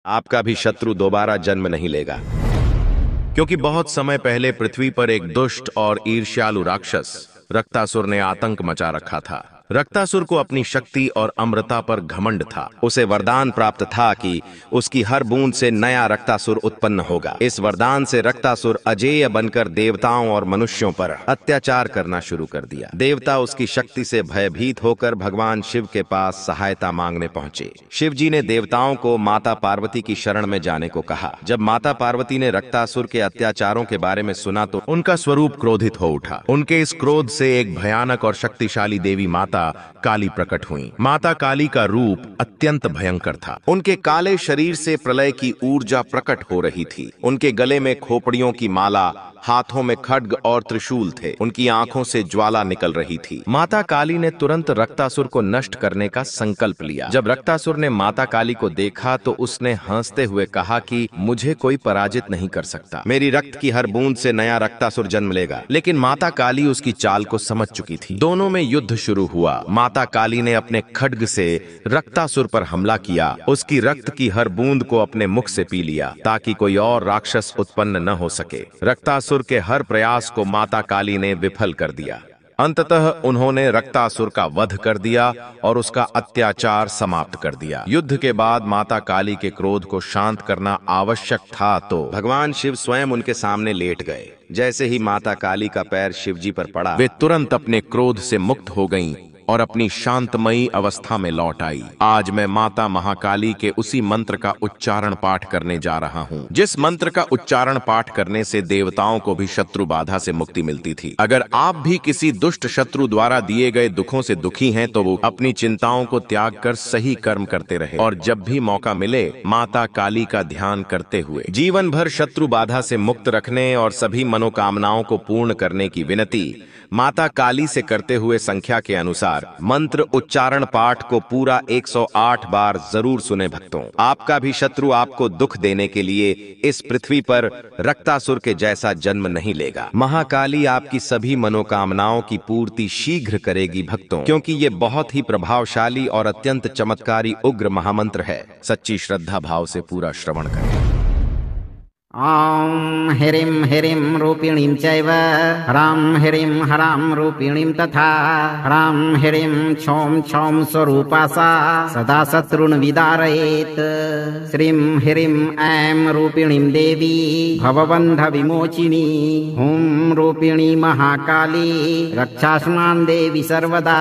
आपका भी शत्रु दोबारा जन्म नहीं लेगा, क्योंकि बहुत समय पहले पृथ्वी पर एक दुष्ट और ईर्ष्यालु राक्षस रक्तासुर ने आतंक मचा रखा था। रक्तासुर को अपनी शक्ति और अमरता पर घमंड था। उसे वरदान प्राप्त था कि उसकी हर बूंद से नया रक्तासुर उत्पन्न होगा। इस वरदान से रक्तासुर अजेय बनकर देवताओं और मनुष्यों पर अत्याचार करना शुरू कर दिया। देवता उसकी शक्ति से भयभीत होकर भगवान शिव के पास सहायता मांगने पहुंचे। शिव जी ने देवताओं को माता पार्वती की शरण में जाने को कहा। जब माता पार्वती ने रक्तासुर के अत्याचारों के बारे में सुना तो उनका स्वरूप क्रोधित हो उठा। उनके इस क्रोध से एक भयानक और शक्तिशाली देवी माता काली प्रकट हुई। माता काली का रूप अत्यंत भयंकर था। उनके काले शरीर से प्रलय की ऊर्जा प्रकट हो रही थी। उनके गले में खोपड़ियों की माला, हाथों में खड्ग और त्रिशूल थे। उनकी आंखों से ज्वाला निकल रही थी। माता काली ने तुरंत रक्तासुर को नष्ट करने का संकल्प लिया। जब रक्तासुर ने माता काली को देखा तो उसने हंसते हुए कहा कि मुझे कोई पराजित नहीं कर सकता। मेरी रक्त की हर बूंद से नया रक्तासुर जन्म लेगा। लेकिन माता काली उसकी चाल को समझ चुकी थी। दोनों में युद्ध शुरू हुआ। माता काली ने अपने खड्ग से रक्तासुर पर हमला किया। उसकी रक्त की हर बूंद को अपने मुख से पी लिया ताकि कोई और राक्षस उत्पन्न न हो सके। रक्तासुर के हर प्रयास को माता काली ने विफल कर दिया। अंततः उन्होंने रक्तासुर का वध कर दिया और उसका अत्याचार समाप्त कर दिया। युद्ध के बाद माता काली के क्रोध को शांत करना आवश्यक था तो भगवान शिव स्वयं उनके सामने लेट गए। जैसे ही माता काली का पैर शिवजी पर पड़ा, वे तुरंत अपने क्रोध से मुक्त हो गईं और अपनी शांतमयी अवस्था में लौट आई। आज मैं माता महाकाली के उसी मंत्र का उच्चारण पाठ करने जा रहा हूँ, जिस मंत्र का उच्चारण पाठ करने से देवताओं को भी शत्रु बाधा से मुक्ति मिलती थी। अगर आप भी किसी दुष्ट शत्रु द्वारा दिए गए दुखों से दुखी हैं तो वो अपनी चिंताओं को त्याग कर सही कर्म करते रहे और जब भी मौका मिले माता काली का ध्यान करते हुए जीवन भर शत्रु बाधा से मुक्त रखने और सभी मनोकामनाओं को पूर्ण करने की विनती माता काली से करते हुए संख्या के अनुसार मंत्र उच्चारण पाठ को पूरा 108 बार जरूर सुने भक्तों। आपका भी शत्रु आपको दुख देने के लिए इस पृथ्वी पर रक्तासुर के जैसा जन्म नहीं लेगा। महाकाली आपकी सभी मनोकामनाओं की पूर्ति शीघ्र करेगी भक्तों, क्योंकि ये बहुत ही प्रभावशाली और अत्यंत चमत्कारी उग्र महामंत्र है। सच्ची श्रद्धा भाव से पूरा श्रवण करें। ॐ ह्रीं ह्रीं रूपिणीं चैव ह्रां ह्रीं हरां रूपिणीं तथा ह्रां ह्रीं क्षौं क्षौं स्वरूपा सा सदा शत्रून् विदारयेत्। श्रीं ह्रीं ऐं रूपिणीं देवी भवबन्धविमोचिनी। हुं रूपिणी महाकाली रक्षास्मान् देवी सर्वदा।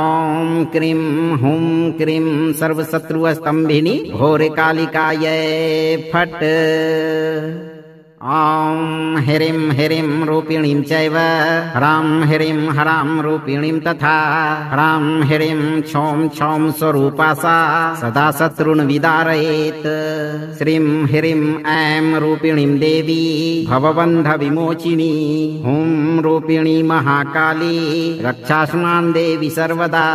ॐ क्रीं हुं क्रीं सर्वशत्रुस्तम्भिनी घोरकालिकायै फट्। ॐ ह्रीं ह्रीं रूपिणीं चैव ह्रां ह्रीं हरां रूपिणीं तथा ह्रां ह्रीं क्षौं क्षौं स्वरूपा सा सदा शत्रून् विदारयेत्। श्रीं ह्रीं ऐं रूपिणीं देवी भवबन्धविमोचिनी। हुं रूपिणी महाकाली रक्षास्मान् देवी सर्वदा।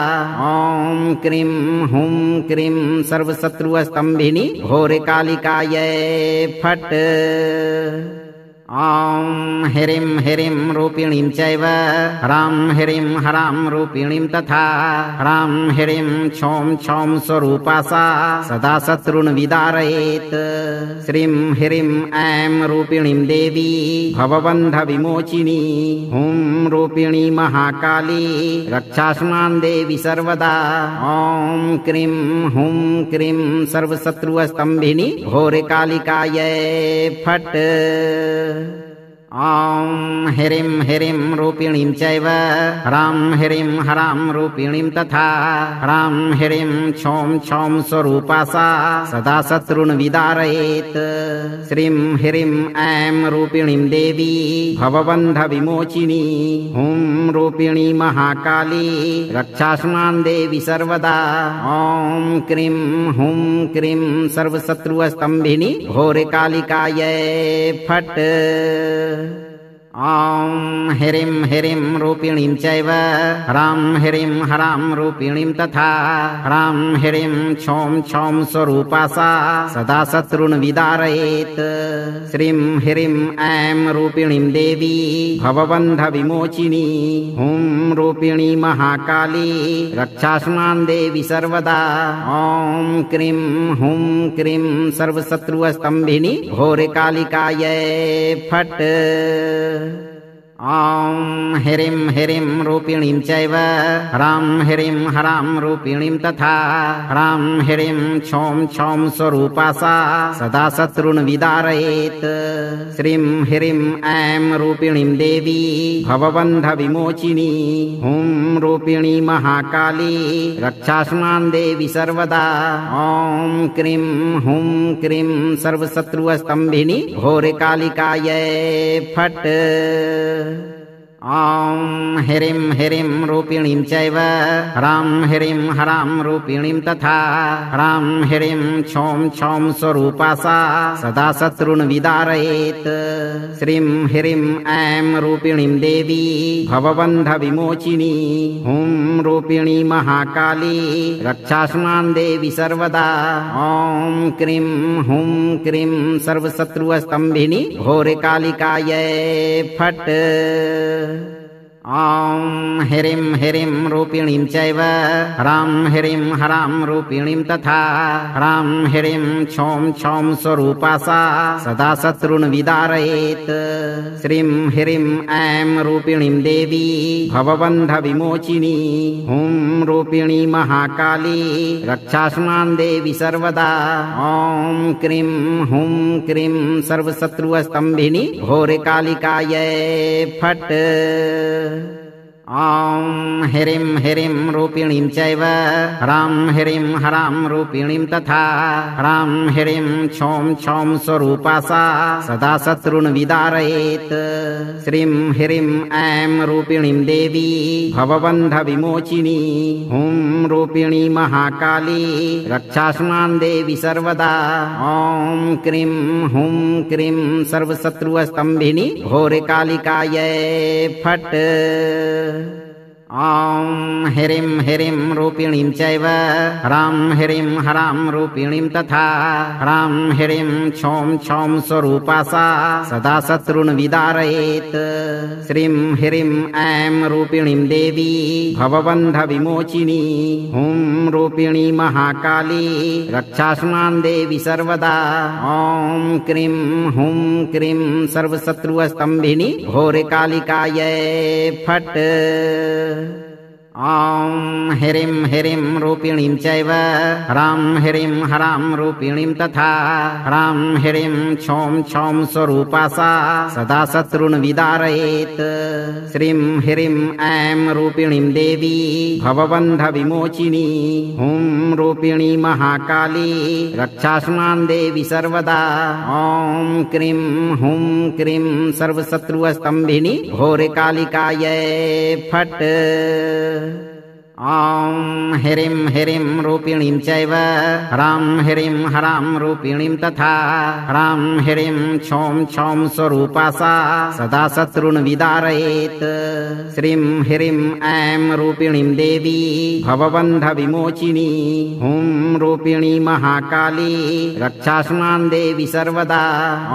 ॐ क्रीं हुं क्रीं सर्वशत्रुस्तम्भिनी घोरकालिकायै फट्। ॐ ह्रीं ह्रीं रूपिणीं चैव ह्रां ह्रीं हरां रूपिणीं तथा ह्रां ह्रीं क्षौं क्षौं स्वरूपा सा सदा शत्रून् विदारयेत्। श्रीं ह्रीं ऐं रूपिणीं देवी भवबन्धविमोचिनी। हुं रूपिणी महाकाली रक्षास्मान् देवी सर्वदा। ॐ क्रीं हुं क्रीं सर्वशत्रुस्तम्भिनी घोरकालिकायै फट्। ॐ ह्रीं ह्रीं रूपिणीं चैव ह्रां ह्रीं हरां रूपिणीं तथा ह्रां ह्रीं क्षौं क्षौं स्वरूपा सा सदा शत्रून् विदारयेत्। श्रीं ह्रीं ऐं रूपिणीं देवी भवबन्धविमोचिनी। हुं रूपिणी महाकाली रक्षास्मान् देवी सर्वदा। ॐ क्रीं हुं क्रीं सर्वशत्रुस्तम्भिनी घोरकालिकायै फट्। ॐ ह्रीं ह्रीं रूपिणीं चैव ह्रां ह्रीं हरां रूपिणीं तथा ह्रां ह्रीं क्षौं क्षौं स्वरूपा सा सदा शत्रून् विदारयेत्। श्रीं ह्रीं ऐं रूपिणीं देवी भवबन्धविमोचिनी हुं रूपिणी महाकाली रक्षास्मान् देवी सर्वदा। ॐ क्रीं हुं क्रीं सर्वशत्रुस्तम्भिनी घोरकालिकायै फट्। ॐ ह्रीं ह्रीं रूपिणीं चैव ह्रां ह्रीं हरां रूपिणीं तथा ह्रां ह्रीं क्षौं क्षौं स्वरूपा सा सदा शत्रून् विदारयेत्। श्रीं ह्रीं ऐं रूपिणीं देवी भवबन्धविमोचिनी हुं रूपिणी महाकाली रक्षास्मान् देवी सर्वदा। ॐ क्रीं हुं क्रीं सर्वशत्रुस्तम्भिनी घोरकालिकायै फट्। ॐ ह्रीं ह्रीं रूपिणीं चैव ह्रां ह्रीं हरां रूपिणीं तथा ह्रां ह्रीं क्षौं क्षौं स्वरूपा सा सदा शत्रून् विदारयेत्। श्रीं ह्रीं ऐं रूपिणीं देवी भवबन्धविमोचिनी हुं रूपिणी महाकाली रक्षास्मान् देवी सर्वदा। ॐ क्रीं हुं क्रीं सर्वशत्रुस्तम्भिनी घोरकालिकायै फट्। ॐ ह्रीं ह्रीं रूपिणीं चैव ह्रां ह्रीं हरां रूपिणीं तथा ह्रां ह्रीं क्षौं क्षौं स्वरूपा सा सदा शत्रून् विदारयेत्। श्रीं ह्रीं ऐं रूपिणीं देवी भवबन्धविमोचिनी हुं रूपिणी महाकाली रक्षास्मान् देवी सर्वदा। ॐ क्रीं हुं क्रीं सर्वशत्रुस्तम्भिनी घोरकालिकायै फट्। ॐ ह्रीं ह्रीं रूपिणीं चैव ह्रां ह्रीं हरां रूपिणीं तथा ह्रां ह्रीं क्षौं क्षौं स्वरूपा सा सदा शत्रून् विदारयेत्। श्रीं ह्रीं ऐं रूपिणीं देवी भवबन्धविमोचिनी हुं रूपिणी महाकाली रक्षास्मान् देवी सर्वदा। ॐ क्रीं हुं क्रीं सर्वशत्रुस्तम्भिनी घोरकालिकायै फट्। ॐ ह्रीं ह्रीं रूपिणीं चैव ह्रां ह्रीं हरां रूपिणीं तथा ह्रां ह्रीं क्षौं क्षौं स्वरूपा सा सदा शत्रून् विदारयेत्। श्रीं ह्रीं ऐं रूपिणीं देवी भवबन्धविमोचिनी हुं रूपिणी महाकाली रक्षास्मान् देवी सर्वदा। ॐ क्रीं हुं क्रीं सर्वशत्रुस्तम्भिनी घोरकालिकायै फट्। ॐ ह्रीं ह्रीं रूपिणीं चैव ह्रां ह्रीं हरां रूपिणीं तथा ह्रां ह्रीं क्षौं क्षौं स्वरूपा सा सदा शत्रून् विदारयेत्। श्रीं ह्रीं ऐं रूपिणीं देवी भवबन्धविमोचिनी हुं रूपिणी महाकाली रक्षास्मान् देवी सर्वदा। ॐ क्रीं हुं क्रीं सर्वशत्रुस्तम्भिनी घोरकालिकायै फट्। ॐ ह्रीं ह्रीं रूपिणीं चैव ह्रां ह्रीं हरां रूपिणीं तथा ह्रां ह्रीं क्षौं क्षौं स्वरूपा सा सदा शत्रून् विदारयेत्। श्रीं ह्रीं ऐं रूपिणीं देवी भवबन्धविमोचिनी हुं रूपिणी महाकाली रक्षास्मान् देवी सर्वदा।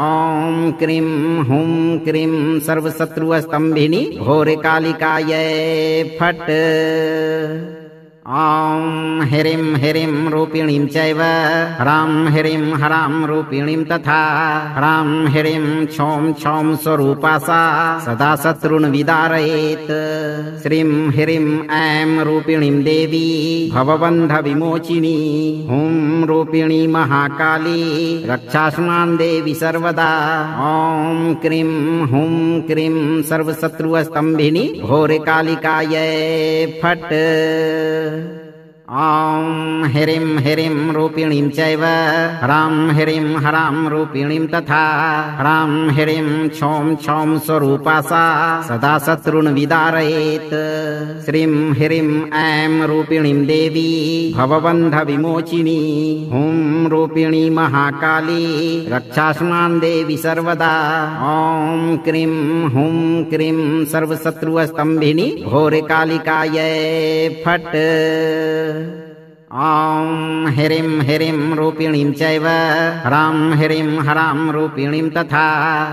ॐ क्रीं हुं क्रीं सर्वशत्रुस्तम्भिनी घोरकालिकायै फट्। ॐ ह्रीं ह्रीं रूपिणीं चैव ह्रां ह्रीं हरां रूपिणीं तथा ह्रां ह्रीं क्षौं क्षौं स्वरूपा सा सदा शत्रून् विदारयेत्। श्रीं ह्रीं ऐं रूपिणीं देवी भवबन्धविमोचिनी हुं रूपिणी महाकाली रक्षास्मान् देवी सर्वदा। ॐ क्रीं हुं क्रीं सर्वशत्रुस्तम्भिनी घोरकालिकायै फट्। ॐ ह्रीं ह्रीं रूपिणीं चैव ह्रां ह्रीं हरां रूपिणीं तथा ह्रां ह्रीं क्षौं क्षौं स्वरूपा सा सदा शत्रून् विदारयेत्। श्रीं ह्रीं ऐं रूपिणीं देवी भवबन्धविमोचिनी हुं रूपिणी महाकाली रक्षास्मान् देवी सर्वदा। ॐ क्रीं हुं क्रीं सर्वशत्रुस्तम्भिनी घोरकालिकायै फट्। ॐ ह्रीं ह्रीं रूपिणीं चैव ह्रां ह्रीं हरां रूपिणीं तथा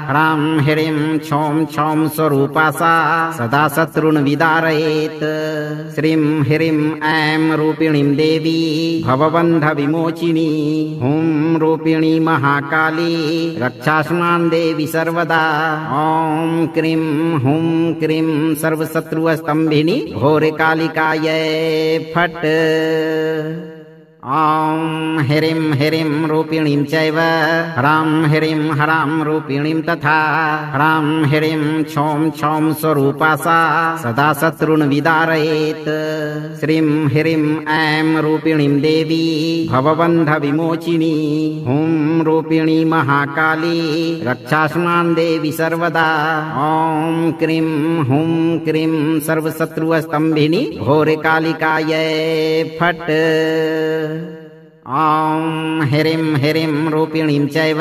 ह्रां ह्रीं क्षौं क्षौं स्वरूपा सा सदा शत्रून् विदारयेत्। श्रीं ह्रीं ऐं रूपिणीं देवी भवबन्धविमोचिनी हुं रूपिणी महाकाली रक्षास्मान् देवी सर्वदा। ॐ क्रीं हुं क्रीं सर्वशत्रुस्तम्भिनी घोरकालिकायै फट्। ॐ ह्रीं ह्रीं रूपिणीं चैव ह्रां ह्रीं हरां रूपिणीं तथा ह्रां ह्रीं क्षौं क्षौं स्वरूपा सा सदा शत्रून् विदारयेत्। श्रीं ह्रीं ऐं रूपिणीं देवी भवबन्धविमोचिनी हुं रूपिणी महाकाली रक्षास्मान् देवी सर्वदा। ॐ क्रीं हुं क्रीं सर्वशत्रुस्तम्भिनी घोरकालिकायै फट्। ॐ ह्रीं ह्रीं रूपिणीं चैव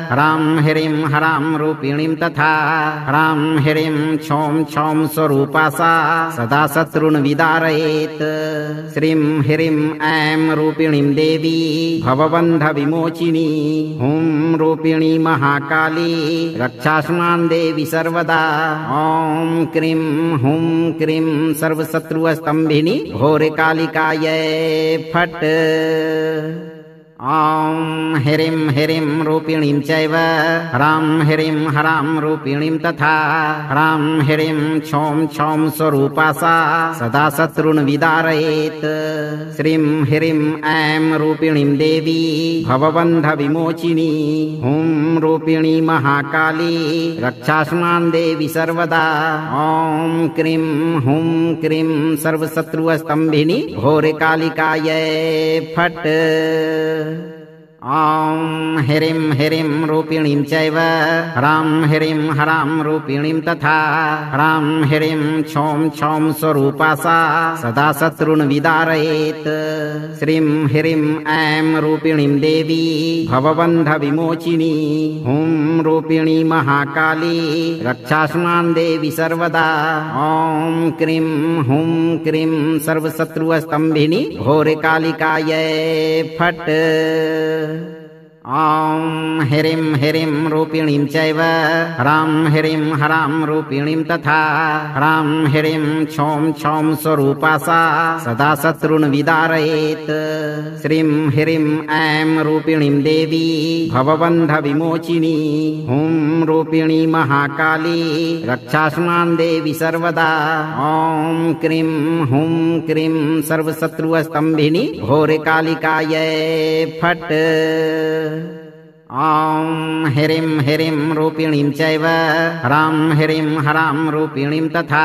ह्रां ह्रीं हरां रूपिणीं तथा ह्रां ह्रीं क्षौं क्षौं स्वरूपा सा सदा शत्रून् विदारयेत्। श्रीं ह्रीं ऐं रूपिणीं देवी भवबन्धविमोचिनी हुं रूपिणी महाकाली रक्षास्मान् देवी सर्वदा। ॐ क्रीं हुं क्रीं सर्वशत्रुस्तम्भिनी घोरकालिकायै फट्। ॐ ह्रीं ह्रीं रूपिणीं चैव ह्रां ह्रीं हरां रूपिणीं तथा ह्रां ह्रीं क्षौं क्षौं स्वरूपा सा सदा शत्रून् विदारयेत्। श्रीं ह्रीं ऐं रूपिणीं देवी भवबन्धविमोचिनी हुं रूपिणी महाकाली रक्षास्मान् देवी सर्वदा। ॐ क्रीं हुं क्रीं सर्वशत्रुस्तम्भिनी घोरकालिकायै फट्। ॐ ह्रीं ह्रीं रूपिणीं चैव ह्रां ह्रीं हरां रूपिणीं तथा ह्रां ह्रीं क्षौं क्षौं स्वरूपा सा सदा शत्रून् विदारयेत्। श्रीं ह्रीं ऐं रूपिणीं देवी भवबन्धविमोचिनी हुं रूपिणी महाकाली रक्षास्मान् देवी सर्वदा। ॐ क्रीं हुं क्रीं सर्वशत्रुस्तम्भिनी घोरकालिकायै फट्। ॐ ह्रीं ह्रीं रूपिणीं चैव ह्रां ह्रीं हरां रूपिणीं तथा ह्रां ह्रीं क्षौं क्षौं स्वरूपा सा सदा शत्रून् विदारयेत्। श्रीं ह्रीं ऐं रूपिणीं देवी भवबन्धविमोचिनी हुं रूपिणी महाकाली रक्षास्मान् देवी सर्वदा। ॐ क्रीं हुं क्रीं सर्वशत्रुस्तम्भिनी घोरकालिकायै फट्। ॐ ह्रीं ह्रीं रूपिणीं चैव ह्रां ह्रीं हरां रूपिणीं तथा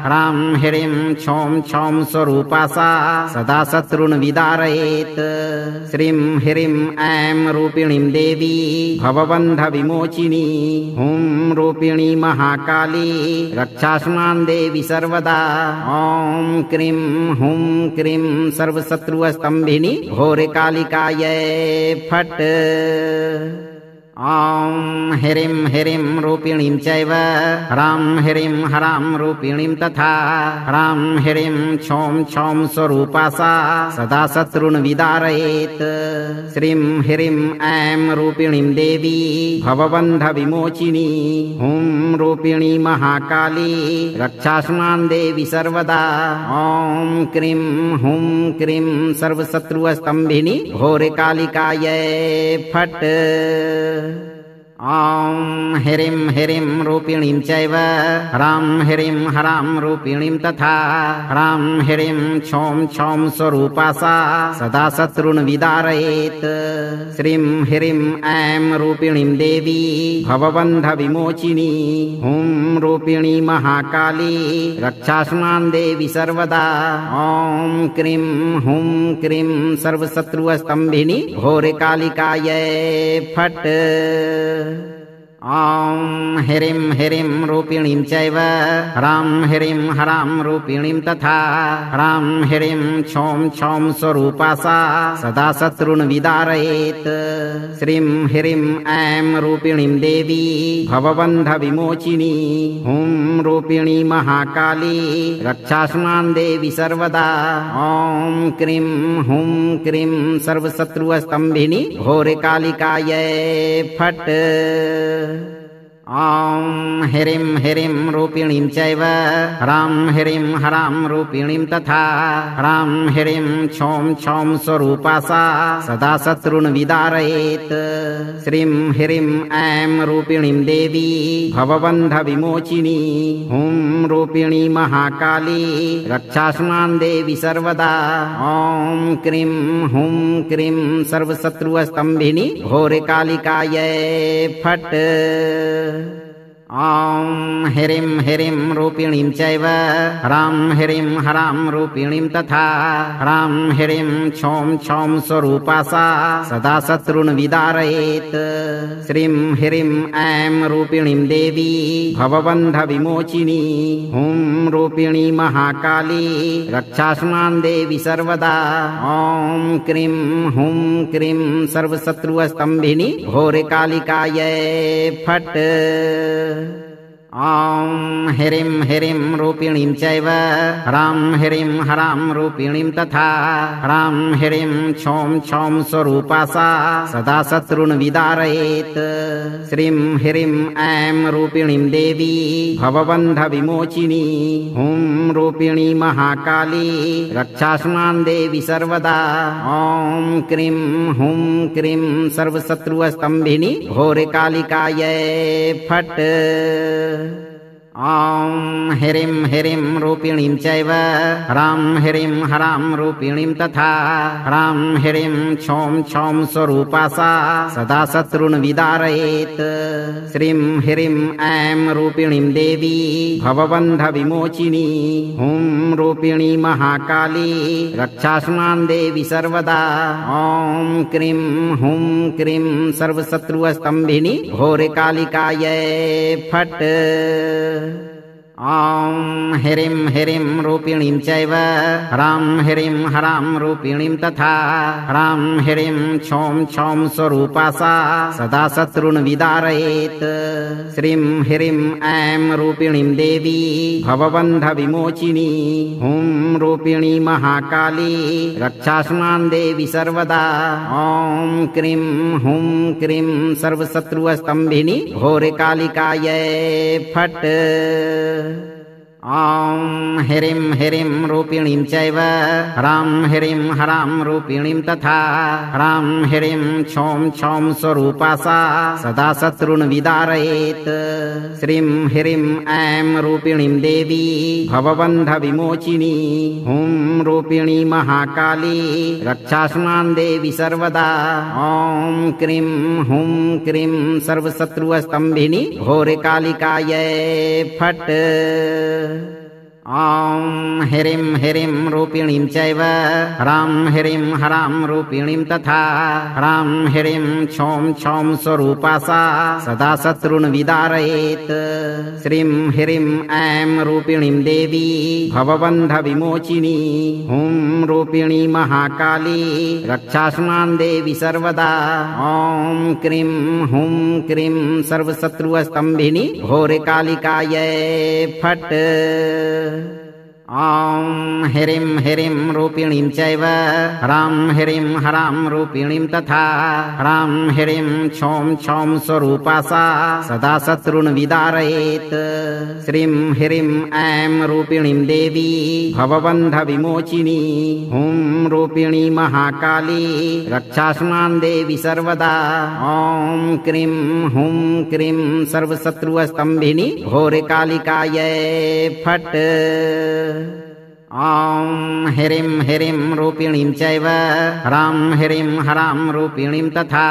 ह्रां ह्रीं क्षौं क्षौं स्वरूपा सा सदा शत्रून् विदारयेत्। श्रीं ह्रीं ऐं रूपिणीं देवी भवबन्धविमोचिनी हुं रूपिणी महाकाली रक्षास्मान् देवी सर्वदा। ॐ क्रीं हुं क्रीं सर्वशत्रुस्तम्भिनी घोरकालिकायै फट्। ॐ ह्रीं ह्रीं रूपिणीं चैव ह्रां ह्रीं हरां रूपिणीं तथा ह्रां ह्रीं क्षौं क्षौं स्वरूपा सा सदा शत्रून् विदारयेत्। श्रीं ह्रीं ऐं रूपिणीं देवी भवबन्धविमोचिनी हुं रूपिणी महाकाली रक्षास्मान् देवी सर्वदा। ॐ क्रीं हुं क्रीं सर्वशत्रुस्तम्भिनी घोरकालिकायै फट्। ॐ ह्रीं ह्रीं रूपिणीं चैव ह्रां ह्रीं ह्रां रूपिणीं तथा ह्रां ह्रीं क्षौं क्षौं स्वरूपा सा सदा शत्रून् विदारयेत्। श्रीं ह्रीं ऐं रूपिणीं देवी भवबन्धविमोचिनी हुं रूपिणी महाकाली रक्षास्मान् देवी सर्वदा। ॐ क्रीं हुं क्रीं सर्वशत्रुस्तम्भिनी घोरकालिकायै फट्। ॐ ह्रीं ह्रीं रूपिणीं चैव ह्रां ह्रीं ह्रां रूपिणीं तथा ह्रां ह्रीं क्षौं क्षौं स्वरूपा सा सदा शत्रून् विदारयेत्। श्रीं ह्रीं ऐं रूपिणीं देवी भवबन्धविमोचिनी हुं रूपिणी महाकाली रक्षास्मान् देवी सर्वदा। ॐ क्रीं हुं क्रीं सर्वशत्रुस्तम्भिनी घोरकालिकायै फट्। ॐ ह्रीं ह्रीं रूपिणीं चैव ह्रां ह्रीं ह्रां रूपिणीं तथा ह्रां ह्रीं क्षौं क्षौं स्वरूपा सा सदा शत्रून् विदारयेत्। श्रीं ह्रीं ऐं रूपिणीं देवी भवबन्धविमोचिनी हुं रूपिणी महाकाली रक्षास्मान् देवी सर्वदा। ॐ क्रीं हुं क्रीं सर्वशत्रुस्तम्भिनी घोरकालिकायै फट्। ॐ ह्रीं ह्रीं रूपिणीं चैव ह्रां ह्रीं ह्रां रूपिणीं तथा ह्रां ह्रीं क्षौं क्षौं स्वरूपा सा सदा शत्रून् विदारयेत्। श्रीं ह्रीं ऐं रूपिणीं देवी भवबन्धविमोचिनी हुं रूपिणी महाकाली रक्षास्मान् देवी सर्वदा। ॐ क्रीं हुं क्रीं सर्वशत्रुस्तम्भिनी घोरकालिकायै फट्। ॐ ह्रीं ह्रीं रूपिणीं चैव ह्रां ह्रीं ह्रां रूपिणीं तथा ह्रां ह्रीं क्षौं क्षौं स्वरूपा सा सदा शत्रून् विदारयेत्। श्रीं ह्रीं ऐं रूपिणीं देवी भवबन्धविमोचिनी हुं रूपिणी महाकाली रक्षास्मान् देवी सर्वदा। ॐ क्रीं हुं क्रीं सर्वशत्रुस्तम्भिनी घोरकालिकायै फट्। ॐ ह्रीं ह्रीं रूपिणीं चैव ह्रां ह्रीं ह्रां रूपिणीं तथा ह्रां ह्रीं क्षौं क्षौं स्वरूपा सा सदा शत्रून् विदारयेत्। श्रीं ह्रीं ऐं रूपिणीं देवी भवबन्धविमोचिनी हुं रूपिणी महाकाली रक्षास्मान् देवी सर्वदा। ॐ क्रीं हुं क्रीं सर्वशत्रुस्तम्भिनी घोरकालिकायै फट्। ॐ ह्रीं ह्रीं रूपिणीं चैव ह्रां ह्रीं ह्रां रूपिणीं तथा ह्रां ह्रीं क्षौं क्षौं स्वरूपा सा सदा शत्रून् विदारयेत्। श्रीं ह्रीं ऐं रूपिणीं देवी भवबन्धविमोचिनी हुं रूपिणी महाकाली रक्षास्मान् देवी सर्वदा। ॐ क्रीं हुं क्रीं सर्वशत्रुस्तम्भिनी घोरकालिकायै फट्। ॐ ह्रीं ह्रीं रूपिणीं चैव ह्रां ह्रीं ह्रां रूपिणीं तथा ह्रां ह्रीं क्षौं क्षौं स्वरूपा सा सदा शत्रून् विदारयेत्। श्रीं ह्रीं ऐं रूपिणीं देवी भवबन्धविमोचिनी हुं रूपिणी महाकाली रक्षास्मान् देवी सर्वदा। ॐ क्रीं हुं क्रीं सर्वशत्रुस्तम्भिनी घोरकालिकायै फट्। ॐ ह्रीं ह्रीं रूपिणीं चैव ह्रां ह्रीं ह्रां रूपिणीं तथा ह्रां ह्रीं क्षौं क्षौं स्वरूपा सा सदा शत्रून् विदारयेत्। श्रीं ह्रीं ऐं रूपिणीं देवी भवबन्धविमोचिनी हुं रूपिणी महाकाली रक्षास्मान् देवी सर्वदा। ॐ क्रीं हुं क्रीं सर्वशत्रुस्तम्भिनी घोरकालिकायै फट्। ॐ ह्रीं ह्रीं रूपिणीं चैव ह्रां ह्रीं ह्रां रूपिणीं तथा ह्रां ह्रीं क्षौं क्षौं स्वरूपा सा सदा शत्रून् विदारयेत्। श्रीं ह्रीं ऐं रूपिणीं देवी भवबन्धविमोचिनी हुं रूपिणी महाकाली रक्षास्मान् देवी सर्वदा। ॐ क्रीं हुं क्रीं सर्वशत्रुस्तम्भिनी घोरकालिकायै फट्। ॐ ह्रीं ह्रीं रूपिणीं चैव ह्रां ह्रीं हरां रूपिणीं तथा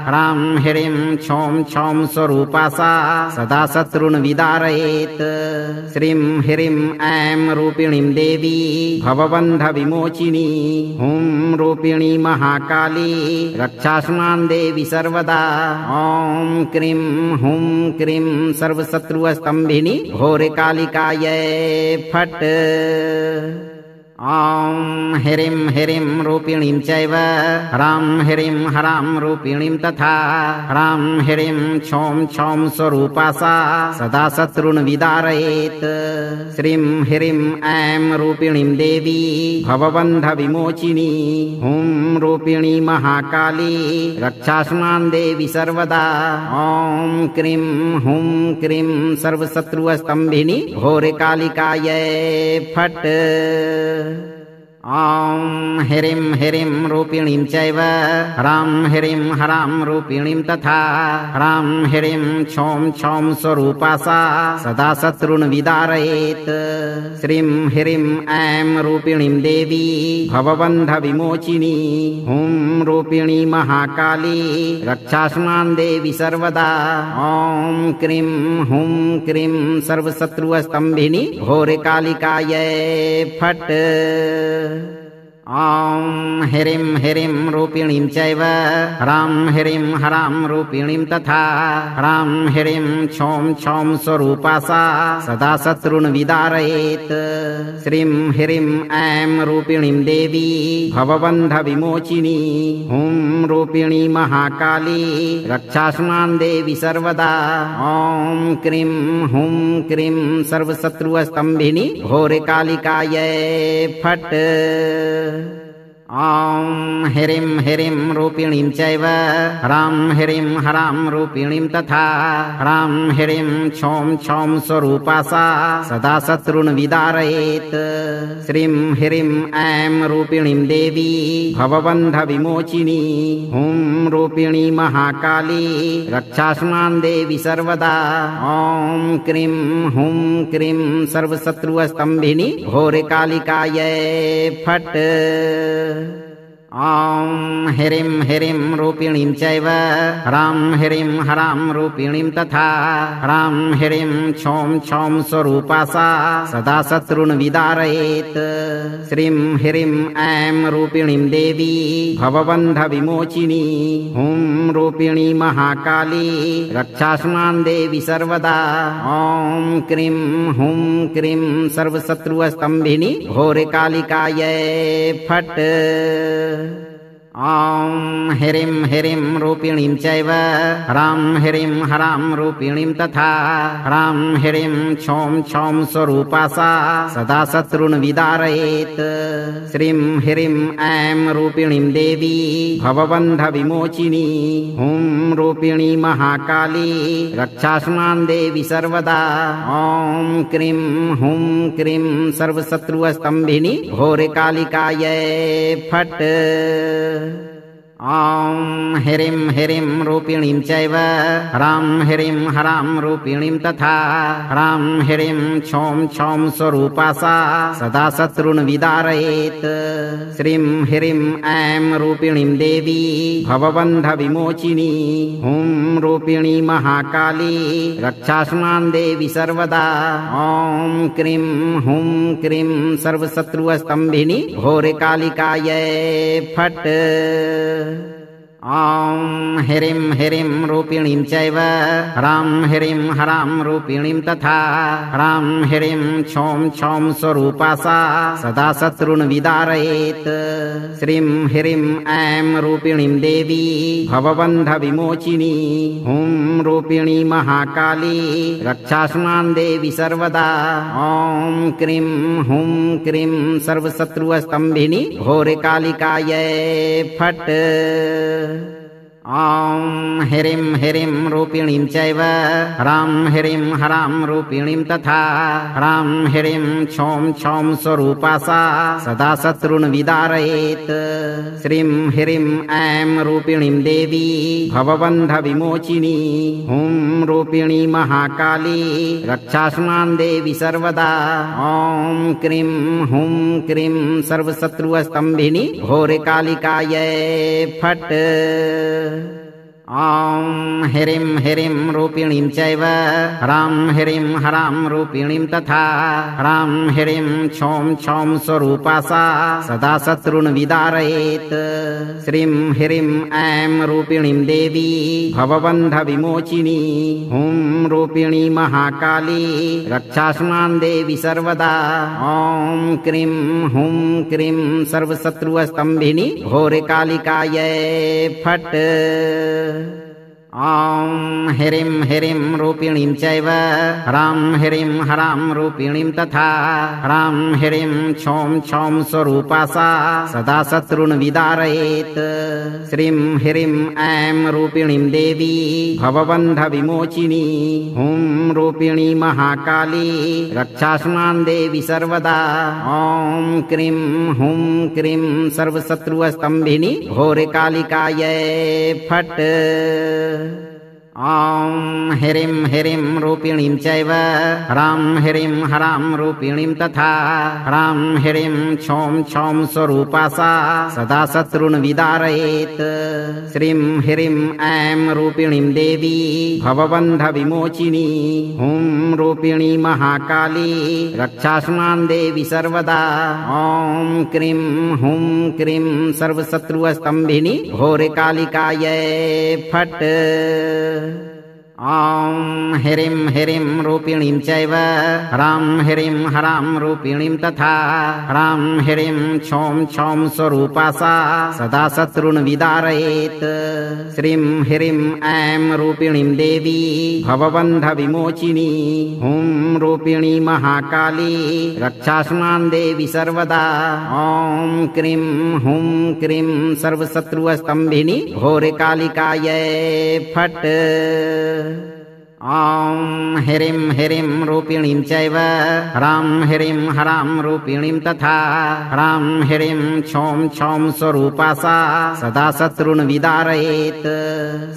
ह्रां ह्रीं क्षौं क्षौं स्वरूपा सा सदा शत्रून् विदारयेत्। श्रीं ह्रीं ऐं रूपिणीं देवी भवबन्धविमोचिनी हुं रूपिणी महाकाली रक्षास्मान् देवी सर्वदा। ॐ क्रीं हुं क्रीं सर्वशत्रुस्तम्भिनी घोरकालिकायै फट्। ॐ ह्रीं ह्रीं रूपिणीं चैव ह्रां ह्रीं हरां रूपिणीं तथा ह्रां ह्रीं क्षौं क्षौं स्वरूपा सा सदा शत्रून् विदारयेत्। श्रीं ह्रीं ऐं रूपिणीं देवी भवबन्धविमोचिनी हुं रूपिणी महाकाली रक्षास्मान् देवी सर्वदा। ॐ क्रीं हुं क्रीं सर्वशत्रुस्तम्भिनी घोरकालिकायै फट्। ॐ ह्रीं ह्रीं रूपिणीं चैव ह्रां ह्रीं हरां रूपिणीं तथा ह्रां ह्रीं क्षौं क्षौं स्वरूपा सा सदा शत्रून् विदारयेत्। श्रीं ह्रीं ऐं रूपिणीं देवी भवबन्धविमोचिनी हुं रूपिणी महाकाली रक्षास्मान् देवी सर्वदा। ॐ क्रीं हुं क्रीं सर्वशत्रुस्तम्भिनी घोरकालिकायै फट्। ॐ ह्रीं ह्रीं रूपिणीं चैव ह्रां ह्रीं हरां रूपिणीं तथा ह्रां ह्रीं क्षौं क्षौं स्वरूपा सा सदा शत्रून् विदारयेत्। श्रीं ह्रीं ऐं रूपिणीं देवी भवबन्धविमोचिनी हुं रूपिणी महाकाली रक्षास्मान् देवी सर्वदा। ॐ क्रीं हुं क्रीं सर्वशत्रुस्तम्भिनी घोरकालिकायै फट्। ॐ ह्रीं ह्रीं रूपिणीं चैव ह्रां ह्रीं हरां रूपिणीं तथा ह्रां ह्रीं क्षौं क्षौं स्वरूपा सा सदा शत्रून् विदारयेत्। श्रीं ह्रीं ऐं रूपिणीं देवी भवबन्धविमोचिनी हुं रूपिणी महाकाली रक्षास्मान् देवी सर्वदा। ॐ क्रीं हुं क्रीं सर्वशत्रुस्तम्भिनी घोरकालिकायै फट्। ॐ ह्रीं ह्रीं रूपिणीं चैव ह्रां ह्रीं हरां रूपिणीं तथा ह्रां ह्रीं क्षौं क्षौं स्वरूपा सा सदा शत्रून् विदारयेत्। श्रीं ह्रीं ऐं रूपिणीं देवी भवबन्धविमोचिनी हुं रूपिणी महाकाली रक्षास्मान् देवी सर्वदा। ॐ क्रीं हुं क्रीं सर्वशत्रुस्तम्भिनी घोरकालिकायै फट्। ॐ ह्रीं ह्रीं रूपिणीं चैव ह्रां ह्रीं हरां रूपिणीं तथा ह्रां ह्रीं क्षौं क्षौं स्वरूपा सा सदा शत्रून् विदारयेत्। श्रीं ह्रीं ऐं रूपिणीं देवी भवबन्धविमोचिनी हुं रूपिणी महाकाली रक्षास्मान् देवी सर्वदा। ॐ क्रीं हुं क्रीं सर्वशत्रुस्तम्भिनी घोरकालिकायै फट्। ॐ ह्रीं ह्रीं रूपिणीं चैव ह्रां ह्रीं हरां रूपिणीं तथा ह्रां ह्रीं क्षौं क्षौं स्वरूपा सा सदा शत्रून् विदारयेत्। श्रीं ह्रीं ऐं रूपिणीं देवी भवबन्धविमोचिनी हुं रूपिणी महाकाली रक्षास्मान् देवी सर्वदा। ॐ क्रीं हुं क्रीं सर्वशत्रुस्तम्भिनी घोरकालिकायै फट्। ॐ ह्रीं ह्रीं रूपिणीं चैव ह्रां ह्रीं हरां रूपिणीं तथा ह्रां ह्रीं क्षौं क्षौं स्वरूपा सा सदा शत्रून् विदारयेत्। श्रीं ह्रीं ऐं रूपिणीं देवी भवबन्धविमोचिनी हुं रूपिणी महाकाली रक्षास्मान् देवी सर्वदा। ॐ क्रीं हुं क्रीं सर्वशत्रुस्तम्भिनी घोरकालिकायै फट्। ॐ ह्रीं ह्रीं रूपिणीं चैव ह्रां ह्रीं हरां रूपिणीं तथा ह्रां ह्रीं क्षौं क्षौं स्वरूपा सा सदा शत्रून् विदारयेत्। श्रीं ह्रीं ऐं रूपिणीं देवी भवबन्धविमोचिनी हुं रूपिणी महाकाली रक्षास्मान् देवी सर्वदा। ॐ क्रीं हुं क्रीं सर्वशत्रुस्तम्भिनी घोरकालिकायै फट्। ॐ ह्रीं ह्रीं रूपिणीं चैव ह्रां ह्रीं हरां रूपिणीं तथा ह्रां ह्रीं क्षौं क्षौं स्वरूपा सा सदा शत्रून् विदारयेत्। श्रीं ह्रीं ऐं रूपिणीं देवी भवबन्धविमोचिनी हुं रूपिणी महाकाली रक्षास्मान् देवी सर्वदा। ॐ क्रीं हुं क्रीं सर्वशत्रुस्तम्भिनी घोरकालिकायै फट्। ॐ ह्रीं ह्रीं रूपिणीं चैव ह्रां ह्रीं हरां रूपिणीं तथा ह्रां ह्रीं क्षौं क्षौं स्वरूपा सा सदा शत्रून् विदारयेत्। श्रीं ह्रीं ऐं रूपिणीं देवी भवबन्धविमोचिनी हुं रूपिणी महाकाली रक्षास्मान् देवी सर्वदा। ॐ क्रीं हुं क्रीं सर्वशत्रुस्तम्भिनी घोरकालिकायै फट्। ॐ ह्रीं ह्रीं रूपिणीं चैव ह्रां ह्रीं हरां रूपिणीं तथा ह्रां ह्रीं क्षौं क्षौं स्वरूपा सा सदा शत्रून् विदारयेत्। श्रीं ह्रीं ऐं रूपिणीं देवी भवबन्धविमोचिनी हुं रूपिणी महाकाली रक्षास्मान् देवी सर्वदा। ॐ क्रीं हुं क्रीं सर्वशत्रुस्तम्भिनी घोरकालिकायै फट्। ॐ ह्रीं ह्रीं रूपिणीं चैव ह्रां ह्रीं हरां रूपिणीं तथा ह्रां ह्रीं क्षौं क्षौं स्वरूपा सा सदा शत्रून् विदारयेत्। श्रीं ह्रीं ऐं रूपिणीं देवी भवबन्धविमोचिनी हुं रूपिणी महाकाली रक्षास्मान् देवी सर्वदा। ॐ क्रीं हुं क्रीं सर्वशत्रुस्तम्भिनी घोरकालिकायै फट्। ॐ ह्रीं ह्रीं रूपिणीं चैव ह्रां ह्रीं हरां रूपिणीं तथा ह्रां ह्रीं क्षौं क्षौं स्वरूपा सा सदा शत्रून् विदारयेत्।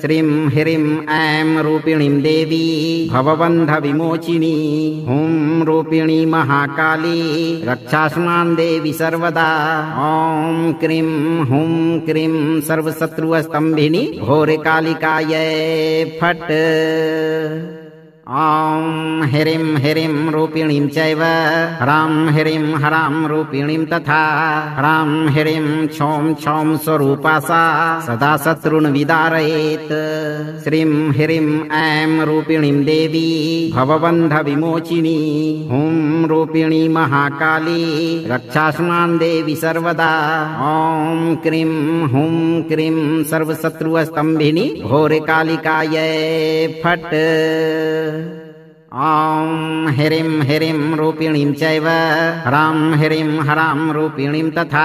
श्रीं ह्रीं ऐं रूपिणीं देवी भवबन्धविमोचिनी हुं रूपिणी महाकाली रक्षास्मान् देवी सर्वदा। ॐ क्रीं हुं क्रीं सर्वशत्रुस्तम्भिनी घोरकालिकायै फट्। ॐ ह्रीं ह्रीं रूपिणीं चैव ह्रां ह्रीं हरां रूपिणीं तथा ह्रां ह्रीं क्षौं क्षौं स्वरूपा सा सदा शत्रून् विदारयेत्। श्रीं ह्रीं ऐं रूपिणीं देवी भवबन्धविमोचिनी हुं रूपिणी महाकाली रक्षास्मान् देवी सर्वदा। ॐ क्रीं हुं क्रीं सर्वशत्रुस्तम्भिनी घोरकालिकायै फट्। ॐ ह्रीं ह्रीं रूपिणीं चैव ह्रां ह्रीं हरां रूपिणीं तथा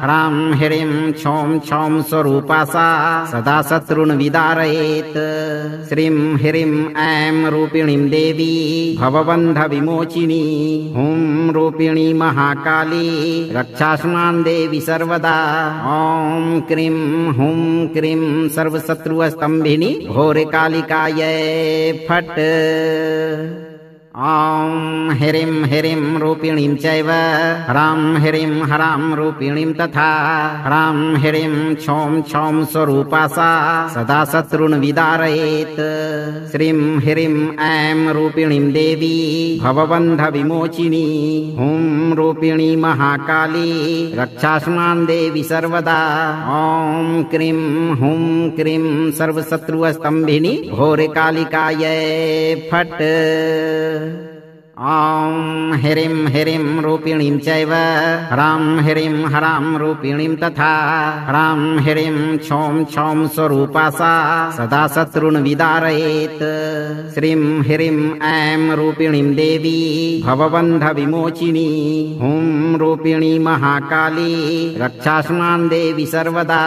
ह्रां ह्रीं क्षौं क्षौं स्वरूपा सा सदा शत्रून् विदारयेत्। श्रीं ह्रीं ऐं रूपिणीं देवी भवबन्धविमोचिनी हुं रूपिणी महाकाली रक्षास्मान् देवी सर्वदा। ॐ क्रीं हुं क्रीं सर्वशत्रुस्तम्भिनी घोरकालिकायै फट्। ॐ ह्रीं ह्रीं रूपिणीं चैव ह्रां ह्रीं हरां रूपिणीं तथा ह्रां ह्रीं क्षौं क्षौं स्वरूपा सा सदा शत्रून् विदारयेत्। श्रीं ह्रीं ऐं रूपिणीं देवी भवबन्धविमोचिनी हुं रूपिणी महाकाली रक्षास्मान् देवी सर्वदा। ॐ क्रीं हुं क्रीं सर्वशत्रुस्तम्भिनी घोरकालिकायै फट्। ॐ ह्रीं ह्रीं रूपिणीं चैव ह्रां ह्रीं ह्रां रूपिणीं तथा ह्रां ह्रीं क्षौं क्षौं स्वरूपा सा सदा शत्रून् विदारयेत्। श्रीं ह्रीं ऐं रूपिणीं देवी भवबन्धविमोचिनी हुं रूपिणी महाकाली रक्षास्मान् देवी सर्वदा।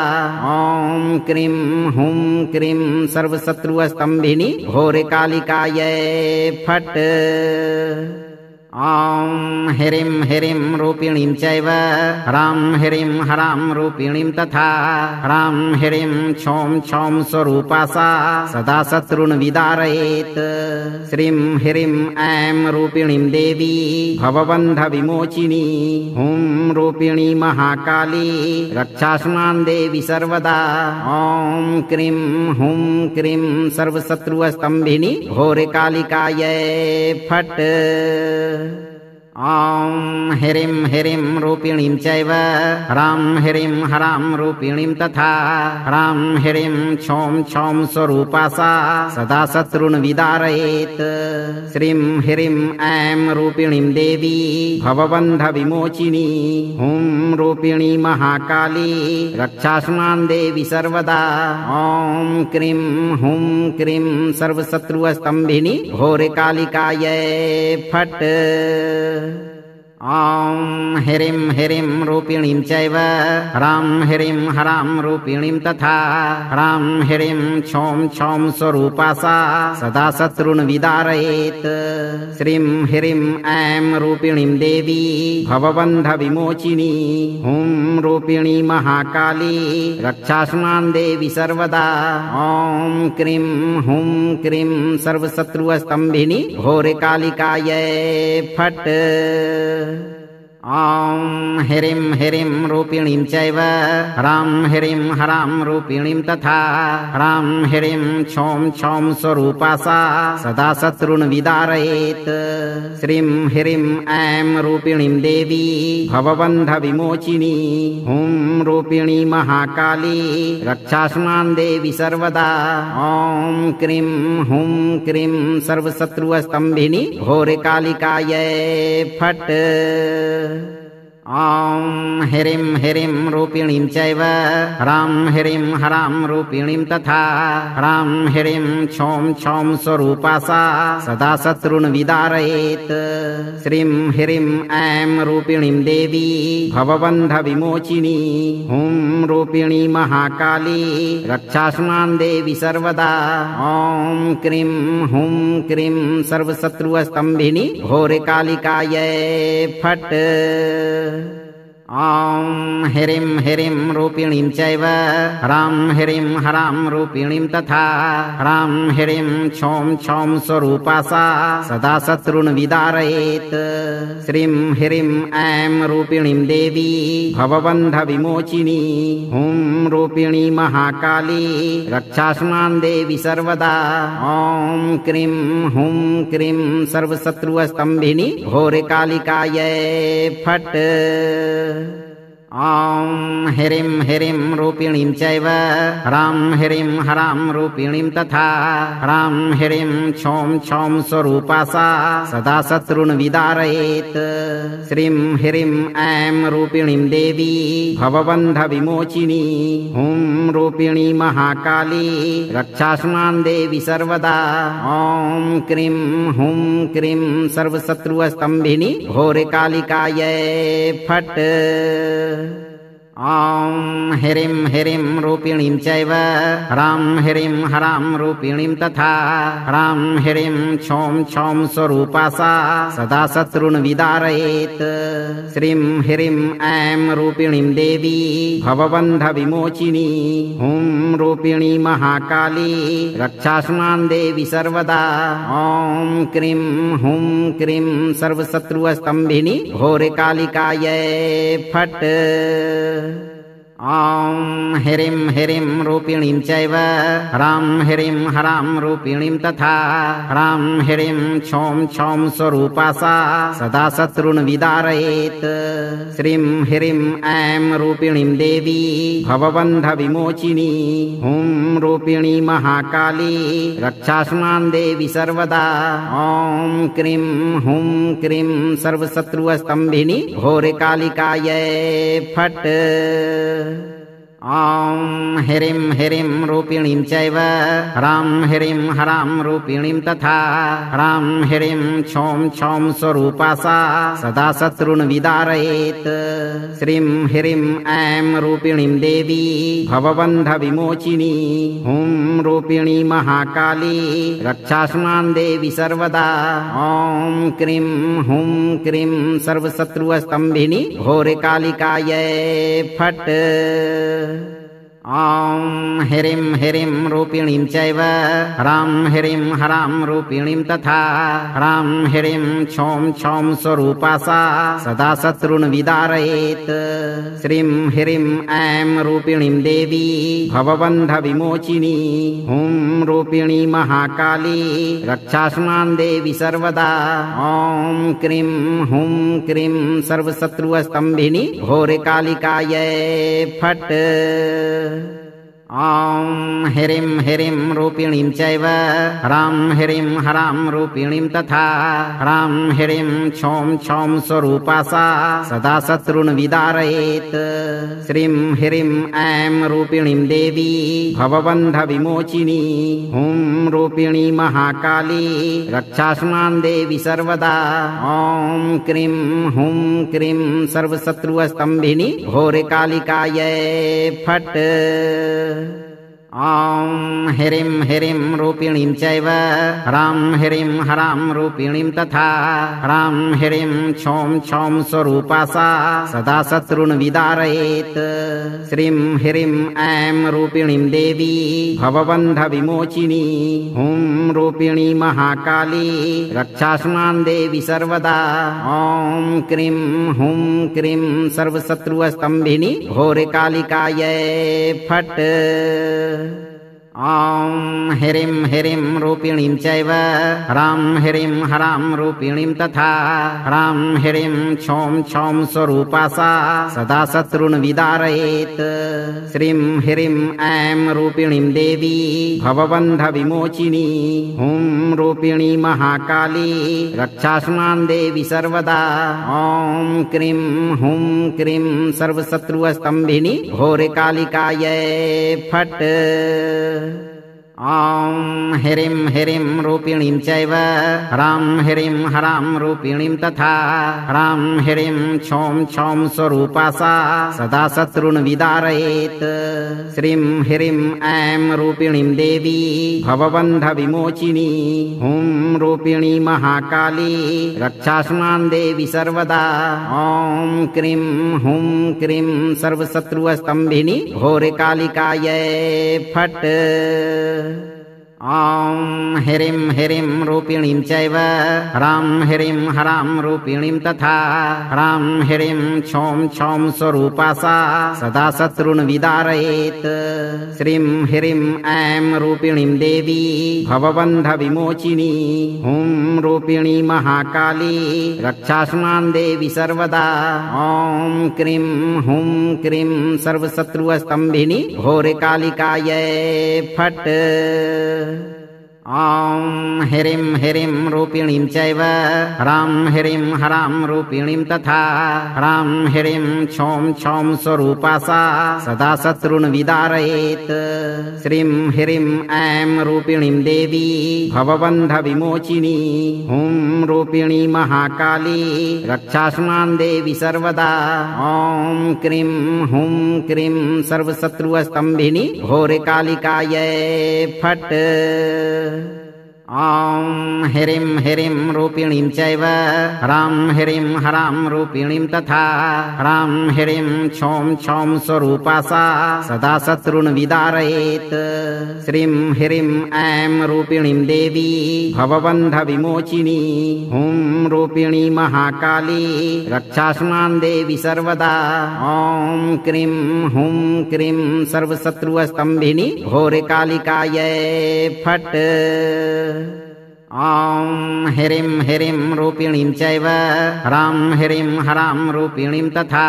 ॐ क्रीं हुं क्रीं सर्वशत्रुस्तम्भिनी घोरकालिकायै फट्। ॐ ह्रीं ह्रीं रूपिणीं चैव ह्रां ह्रीं ह्रां रूपिणीं तथा ह्रां ह्रीं क्षौं क्षौं स्वरूपा सा सदा शत्रून् विदारयेत्। श्रीं ह्रीं ऐं रूपिणीं देवी भवबन्धविमोचिनी हुं रूपिणी महाकाली रक्षास्मान् देवी सर्वदा। ॐ क्रीं हुं क्रीं सर्वशत्रुस्तम्भिनी घोरकालिकायै फट्। ॐ ह्रीं ह्रीं रूपिणीं चैव ह्रां ह्रीं ह्रां रूपिणीं तथा ह्रां ह्रीं क्षौं क्षौं स्वरूपा सा सदा शत्रून् विदारयेत्। श्रीं ह्रीं ऐं रूपिणीं देवी भवबन्धविमोचिनी हुं रूपिणी महाकाली रक्षास्मान् देवी सर्वदा। ॐ क्रीं हुं क्रीं सर्वशत्रुस्तम्भिनी घोरकालिकायै फट्। ॐ ह्रीं ह्रीं रूपिणीं चैव ह्रां ह्रीं ह्रां रूपिणीं तथा ह्रां ह्रीं क्षौं क्षौं स्वरूपा सा सदा शत्रून् विदारयेत्। श्रीं ह्रीं ऐं रूपिणीं देवी भवबन्धविमोचिनी हुं रूपिणी महाकाली रक्षास्मान् देवी सर्वदा। ॐ क्रीं हुं क्रीं सर्वशत्रुस्तम्भिनी घोरकालिकायै फट्। ॐ ह्रीं ह्रीं रूपिणीं चैव ह्रां ह्रीं ह्रां रूपिणीं तथा ह्रां ह्रीं क्षौं क्षौं स्वरूपा सा सदा शत्रून् विदारयेत्। श्रीं ह्रीं ऐं रूपिणीं देवी भवबन्धविमोचिनी हुं रूपिणी महाकाली रक्षास्मान् देवी सर्वदा। ॐ क्रीं हुं क्रीं सर्वशत्रुस्तम्भिनी घोरकालिकायै फट्। ॐ ह्रीं ह्रीं रूपिणीं चैव ह्रां ह्रीं ह्रां रूपिणीं तथा ह्रां ह्रीं क्षौं क्षौं स्वरूपा सा सदा शत्रून् विदारयेत्। श्रीं ह्रीं ऐं रूपिणीं देवी भवबन्धविमोचिनी हुं रूपिणी महाकाली रक्षास्मान् देवी सर्वदा। ॐ क्रीं हुं क्रीं सर्वशत्रुस्तम्भिनी घोरकालिकायै फट्। ॐ ह्रीं ह्रीं रूपिणीं चैव ह्रां ह्रीं ह्रां रूपिणीं तथा ह्रां ह्रीं क्षौं क्षौं स्वरूपा सा सदा शत्रून् विदारयेत्। श्रीं ह्रीं ऐं रूपिणीं देवी भवबन्धविमोचिनी हुं रूपिणी महाकाली रक्षास्मान् देवी सर्वदा। ॐ क्रीं हुं क्रीं सर्वशत्रुस्तम्भिनी घोरकालिकायै फट्। ॐ ह्रीं ह्रीं रूपिणीं चैव ह्रां ह्रीं ह्रां रूपिणीं तथा ह्रां ह्रीं क्षौं क्षौं स्वरूपा सा सदा शत्रून् विदारयेत्। श्रीं ह्रीं ऐं रूपिणीं देवी भवबन्धविमोचिनी हुं रूपिणी महाकाली रक्षास्मान् देवी सर्वदा। ॐ क्रीं हुं क्रीं सर्वशत्रुस्तम्भिनी घोरकालिकायै फट्। ॐ ह्रीं ह्रीं रूपिणीं चैव ह्रां ह्रीं ह्रां रूपिणीं तथा ह्रां ह्रीं क्षौं क्षौं स्वरूपा सा सदा शत्रून् विदारयेत्। श्रीं ह्रीं ऐं रूपिणीं देवी भवबन्धविमोचिनी हुं रूपिणी महाकाली रक्षास्मान् देवी सर्वदा। ॐ क्रीं हुं क्रीं सर्वशत्रुस्तम्भिनी घोरकालिकायै फट्। ॐ ह्रीं ह्रीं रूपिणीं चैव ह्रां ह्रीं ह्रां रूपिणीं तथा ह्रां ह्रीं क्षौं क्षौं स्वरूपा सा सदा शत्रून् विदारयेत्। श्रीं ह्रीं ऐं रूपिणीं देवी भवबन्धविमोचिनी हुं रूपिणी महाकाली रक्षास्मान् देवी सर्वदा। ॐ क्रीं हुं क्रीं सर्वशत्रुस्तम्भिनी घोरकालिकायै फट्। ॐ ह्रीं ह्रीं रूपिणीं चैव ह्रां ह्रीं ह्रां रूपिणीं तथा ह्रां ह्रीं क्षौं क्षौं स्वरूपा सा सदा शत्रून् विदारयेत्। श्रीं ह्रीं ऐं रूपिणीं देवी भवबन्धविमोचिनी हुं रूपिणी महाकाली रक्षास्मान् देवी सर्वदा। ॐ क्रीं हुं क्रीं सर्वशत्रुस्तम्भिनी घोरकालिकायै फट्। ॐ ह्रीं ह्रीं रूपिणीं चैव ह्रां ह्रीं ह्रां रूपिणीं तथा ह्रां ह्रीं क्षौं क्षौं स्वरूपा सा सदा शत्रून् विदारयेत्। श्रीं ह्रीं ऐं रूपिणीं देवी भवबन्धविमोचिनी हुं रूपिणी महाकाली रक्षास्मान् देवी सर्वदा। ॐ क्रीं हुं क्रीं सर्वशत्रुस्तम्भिनी घोरकालिकायै फट्। ॐ ह्रीं ह्रीं रूपिणीं चैव ह्रां ह्रीं ह्रां रूपिणीं तथा ह्रां ह्रीं क्षौं क्षौं स्वरूपा सा सदा शत्रून् विदारयेत्। श्रीं ह्रीं ऐं रूपिणीं देवी भवबन्धविमोचिनी हुं रूपिणी महाकाली रक्षास्मान् देवी सर्वदा। ॐ क्रीं हुं क्रीं सर्वशत्रुस्तम्भिनी घोरकालिकायै फट्। ॐ ह्रीं ह्रीं रूपिणीं चैव ह्रां ह्रीं ह्रां रूपिणीं तथा ह्रां ह्रीं क्षौं क्षौं स्वरूपा सा सदा शत्रून् विदारयेत्। श्रीं ह्रीं ऐं रूपिणीं देवी भवबन्धविमोचिनी हुं रूपिणी महाकाली रक्षास्मान् देवी सर्वदा। ॐ क्रीं हुं क्रीं सर्वशत्रुस्तम्भिनी घोरकालिकायै फट्। ॐ ह्रीं ह्रीं रूपिणीं चैव ह्रां ह्रीं ह्रां रूपिणीं तथा ह्रां ह्रीं क्षौं क्षौं स्वरूपा सा सदा शत्रून् विदारयेत्। श्रीं ह्रीं ऐं रूपिणीं देवी भवबन्धविमोचिनी हुं रूपिणी महाकाली रक्षास्मान् देवी सर्वदा। ॐ क्रीं हुं क्रीं सर्वशत्रुस्तम्भिनी घोरकालिकायै फट्। ॐ ह्रीं ह्रीं रूपिणीं चैव ह्रां ह्रीं ह्रां रूपिणीं तथा ह्रां ह्रीं क्षौं क्षौं स्वरूपा सा सदा शत्रून् विदारयेत्। श्रीं ह्रीं ऐं रूपिणीं देवी भवबन्धविमोचिनी हुं रूपिणी महाकाली रक्षास्मान् देवी सर्वदा। ॐ क्रीं हुं क्रीं सर्वशत्रुस्तम्भिनी घोरकालिकायै फट्। ॐ ह्रीं ह्रीं रूपिणीं चैव ह्रां ह्रीं ह्रां रूपिणीं तथा ह्रां ह्रीं क्षौं क्षौं स्वरूपा सा सदा शत्रून् विदारयेत्। श्रीं ह्रीं ऐं रूपिणीं देवी भवबन्धविमोचिनी हुं रूपिणी महाकाली रक्षास्मान् देवी सर्वदा। ॐ क्रीं हुं क्रीं सर्वशत्रुस्तम्भिनी घोरकालिकायै फट्। ॐ ह्रीं ह्रीं रूपिणीं चैव ह्रां ह्रीं ह्रां रूपिणीं तथा ह्रां ह्रीं क्षौं क्षौं स्वरूपा सा सदा शत्रून् विदारयेत्। श्रीं ह्रीं ऐं रूपिणीं देवी भवबन्धविमोचिनी हुं रूपिणी महाकाली रक्षास्मान् देवी सर्वदा। ॐ क्रीं हुं क्रीं सर्वशत्रुस्तम्भिनी घोरकालिकायै फट्। ॐ ह्रीं ह्रीं रूपिणीं चैव ह्रां ह्रीं ह्रां रूपिणीं तथा ह्रां ह्रीं क्षौं क्षौं स्वरूपा सा सदा शत्रून् विदारयेत्। श्रीं ह्रीं ऐं रूपिणीं देवी भवबन्धविमोचिनी हुं रूपिणी महाकाली रक्षास्मान् देवी सर्वदा। ॐ क्रीं हुं क्रीं सर्वशत्रुस्तम्भिनी घोरकालिकायै फट्। ॐ ह्रीं ह्रीं रूपिणीं चैव ह्रां ह्रीं ह्रां रूपिणीं तथा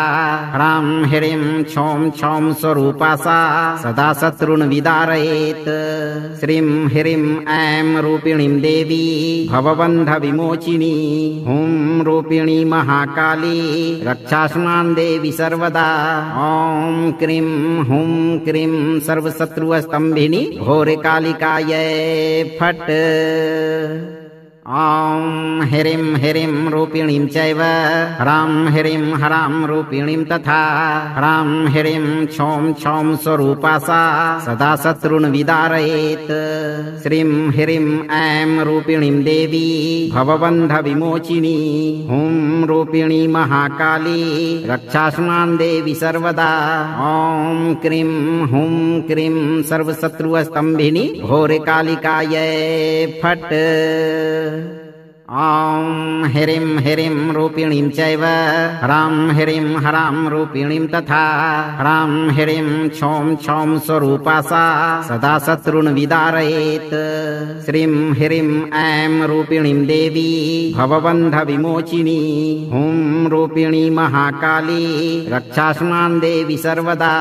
ह्रां ह्रीं क्षौं क्षौं स्वरूपा सा सदा शत्रून् विदारयेत्। श्रीं ह्रीं ऐं रूपिणीं देवी भवबन्धविमोचिनी हुं रूपिणी महाकाली रक्षास्मान् देवी सर्वदा। ॐ क्रीं हुं क्रीं सर्वशत्रुस्तम्भिनी घोरकालिकायै फट्। ॐ ह्रीं ह्रीं रूपिणीं चैव ह्रां ह्रीं ह्रां रूपिणीं तथा ह्रां ह्रीं क्षौं क्षौं स्वरूपा सा सदा शत्रून् विदारयेत्। श्रीं ह्रीं ऐं रूपिणीं देवी भवबन्धविमोचिनी हुं रूपिणी महाकाली रक्षास्मान् देवी सर्वदा। ॐ क्रीं हुं क्रीं सर्वशत्रुस्तम्भिनी घोरकालिकायै फट्। ॐ ह्रीं ह्रीं रूपिणीं चैव ह्रां ह्रीं ह्रां रूपिणीं तथा ह्रां ह्रीं क्षौं क्षौं स्वरूपा सा सदा शत्रून् विदारयेत्। श्रीं ह्रीं ऐं रूपिणीं देवी भवबन्धविमोचिनी हुं रूपिणी महाकाली रक्षास्मान् देवी सर्वदा।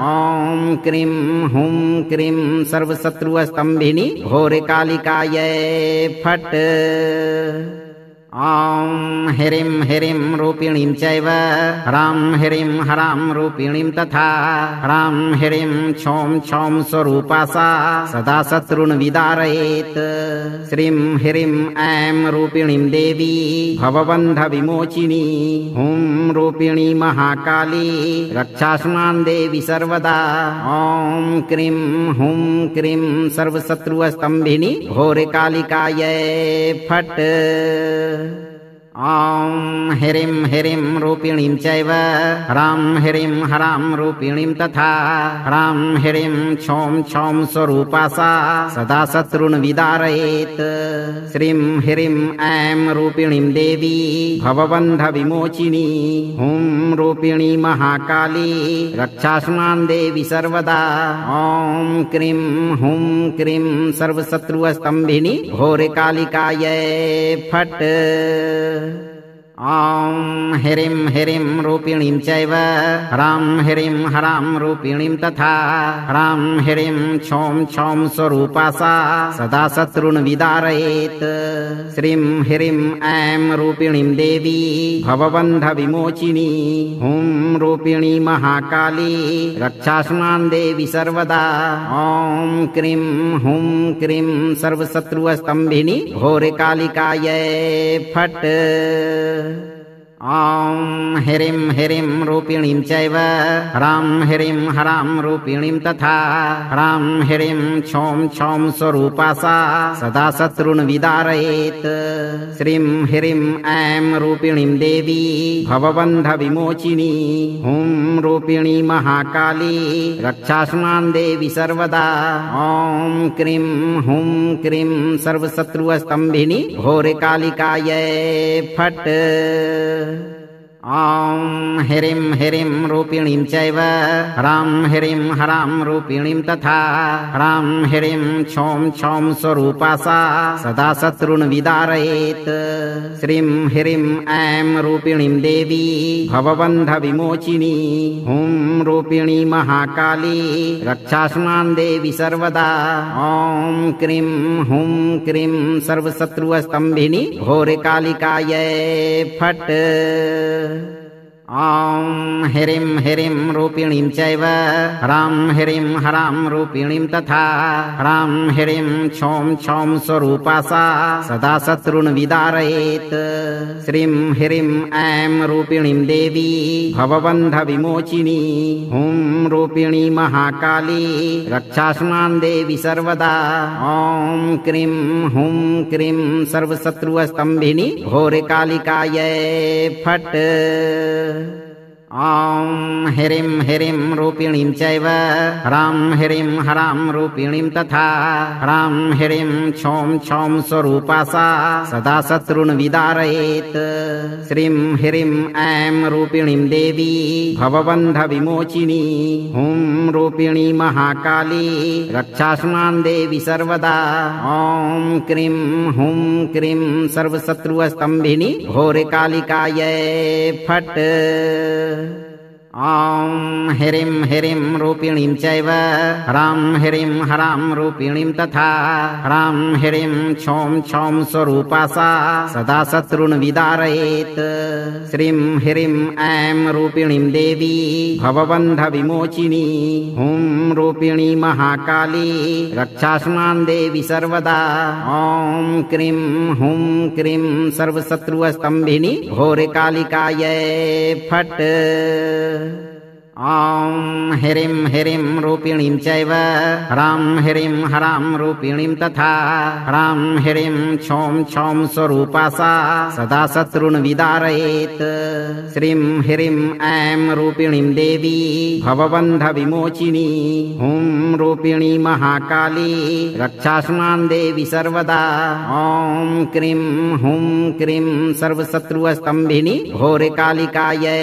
ॐ क्रीं हुं क्रीं सर्वशत्रुस्तम्भिनी घोरकालिकायै फट्। ॐ ह्रीं ह्रीं रूपिणीं चैव ह्रां ह्रीं ह्रां रूपिणीं तथा ह्रां ह्रीं क्षौं क्षौं स्वरूपा सा सदा शत्रून् विदारयेत्। श्रीं ह्रीं ऐं रूपिणीं देवी भवबन्धविमोचिनी हुं रूपिणी महाकाली रक्षास्मान् देवी सर्वदा। ॐ क्रीं हुं क्रीं सर्वशत्रुस्तम्भिनी घोरकालिकायै फट्। ॐ ह्रीं ह्रीं रूपिणीं चैव ह्रां ह्रीं ह्रां रूपिणीं तथा ह्रां ह्रीं क्षौं क्षौं स्वरूपा सा सदा शत्रून् विदारयेत्। श्रीं ह्रीं ऐं रूपिणीं देवी भवबन्धविमोचिनी हुं रूपिणी महाकाली रक्षास्मान् देवी सर्वदा। ॐ क्रीं हुं क्रीं सर्वशत्रुस्तम्भिनी घोरकालिकायै फट्। ॐ ह्रीं ह्रीं रूपिणीं चैव ह्रां ह्रीं ह्रां रूपिणीं तथा ह्रां ह्रीं क्षौं क्षौं स्वरूपा सा सदा शत्रून् विदारयेत्। श्रीं ह्रीं ऐं रूपिणीं देवी भवबन्धविमोचिनी हुं रूपिणी महाकाली रक्षास्मान् देवी सर्वदा। ॐ क्रीं हुं क्रीं सर्वशत्रुस्तम्भिनी घोरकालिकायै फट्। ॐ ह्रीं ह्रीं रूपिणीं चैव ह्रां ह्रीं ह्रां रूपिणीं तथा ह्रां ह्रीं क्षौं क्षौं स्वरूपा सा सदा शत्रून् विदारयेत्। श्रीं ह्रीं ऐं रूपिणीं देवी भवबन्धविमोचिनी हुं रूपिणी महाकाली रक्षास्मान् देवी सर्वदा। ॐ क्रीं हुं क्रीं सर्वशत्रुस्तम्भिनी घोरकालिकायै फट्। ॐ ह्रीं ह्रीं रूपिणीं चैव ह्रां ह्रीं ह्रां रूपिणीं तथा ह्रां ह्रीं क्षौं क्षौं स्वरूपा सा सदा शत्रून् विदारयेत्। श्रीं ह्रीं ऐं रूपिणीं देवी भवबन्धविमोचिनी हुं रूपिणी महाकाली रक्षास्मान् देवी सर्वदा। ॐ क्रीं हुं क्रीं सर्वशत्रुस्तम्भिनी घोरकालिकायै फट्। ॐ ह्रीं ह्रीं रूपिणीं चैव ह्रां ह्रीं ह्रां रूपिणीं तथा ह्रां ह्रीं क्षौं क्षौं स्वरूपा सा सदा शत्रून् विदारयेत्। श्रीं ह्रीं ऐं रूपिणीं देवी भवबन्धविमोचिनी हुं रूपिणी महाकाली रक्षास्मान् देवी सर्वदा। ॐ क्रीं हुं क्रीं सर्वशत्रुस्तम्भिनी घोरकालिकायै फट्। ॐ ह्रीं ह्रीं रूपिणीं चैव ह्रां ह्रीं ह्रां रूपिणीं तथा ह्रां ह्रीं क्षौं क्षौं स्वरूपा सा सदा शत्रून् विदारयेत्। श्रीं ह्रीं ऐं रूपिणीं देवी भवबन्धविमोचिनी हुं रूपिणी महाकाली रक्षास्मान् देवी सर्वदा। ॐ क्रीं हुं क्रीं सर्वशत्रुस्तम्भिनी घोरकालिकायै फट्। ॐ ह्रीं ह्रीं रूपिणीं चैव ह्रां ह्रीं ह्रां रूपिणीं तथा ह्रां ह्रीं क्षौं क्षौं स्वरूपा सा सदा शत्रून् विदारयेत्। श्रीं ह्रीं ऐं रूपिणीं देवी भवबन्धविमोचिनी हुं रूपिणी महाकाली रक्षास्मान् देवी सर्वदा। ॐ क्रीं हुं क्रीं सर्वशत्रुस्तम्भिनी घोरकालिकायै फट्। ॐ ह्रीं ह्रीं रूपिणीं चैव ह्रां ह्रीं ह्रां रूपिणीं तथा ह्रां ह्रीं क्षौं क्षौं स्वरूपा सा सदा शत्रून् विदारयेत्। श्रीं ह्रीं ऐं रूपिणीं देवी भवबन्धविमोचिनी हुं रूपिणी महाकाली रक्षास्मान् देवी सर्वदा। ॐ क्रीं हुं क्रीं सर्वशत्रुस्तम्भिनी घोरकालिकायै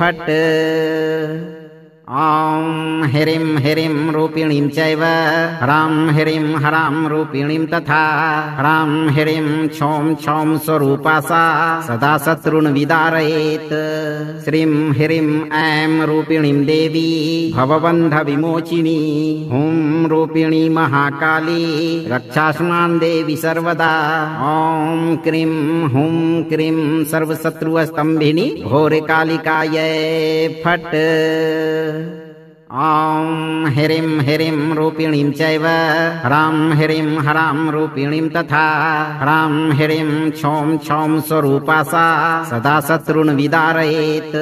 फट्। ॐ ह्रीं ह्रीं रूपिणीं चैव ह्रां ह्रीं ह्रां रूपिणीं तथा ह्रां ह्रीं क्षौं क्षौं स्वरूपा सा सदा शत्रून् विदारयेत्। श्रीं ह्रीं ऐं रूपिणीं देवी भवबन्धविमोचिनी हुं रूपिणी महाकाली रक्षास्मान् देवी सर्वदा। ॐ क्रीं हुं क्रीं सर्वशत्रुस्तम्भिनी घोरकालिकायै फट्। ॐ ह्रीं ह्रीं रूपिणीं चैव ह्रां ह्रीं ह्रां रूपिणीं तथा ह्रां ह्रीं क्षौं क्षौं स्वरूपा सा सदा शत्रून् विदारयेत्।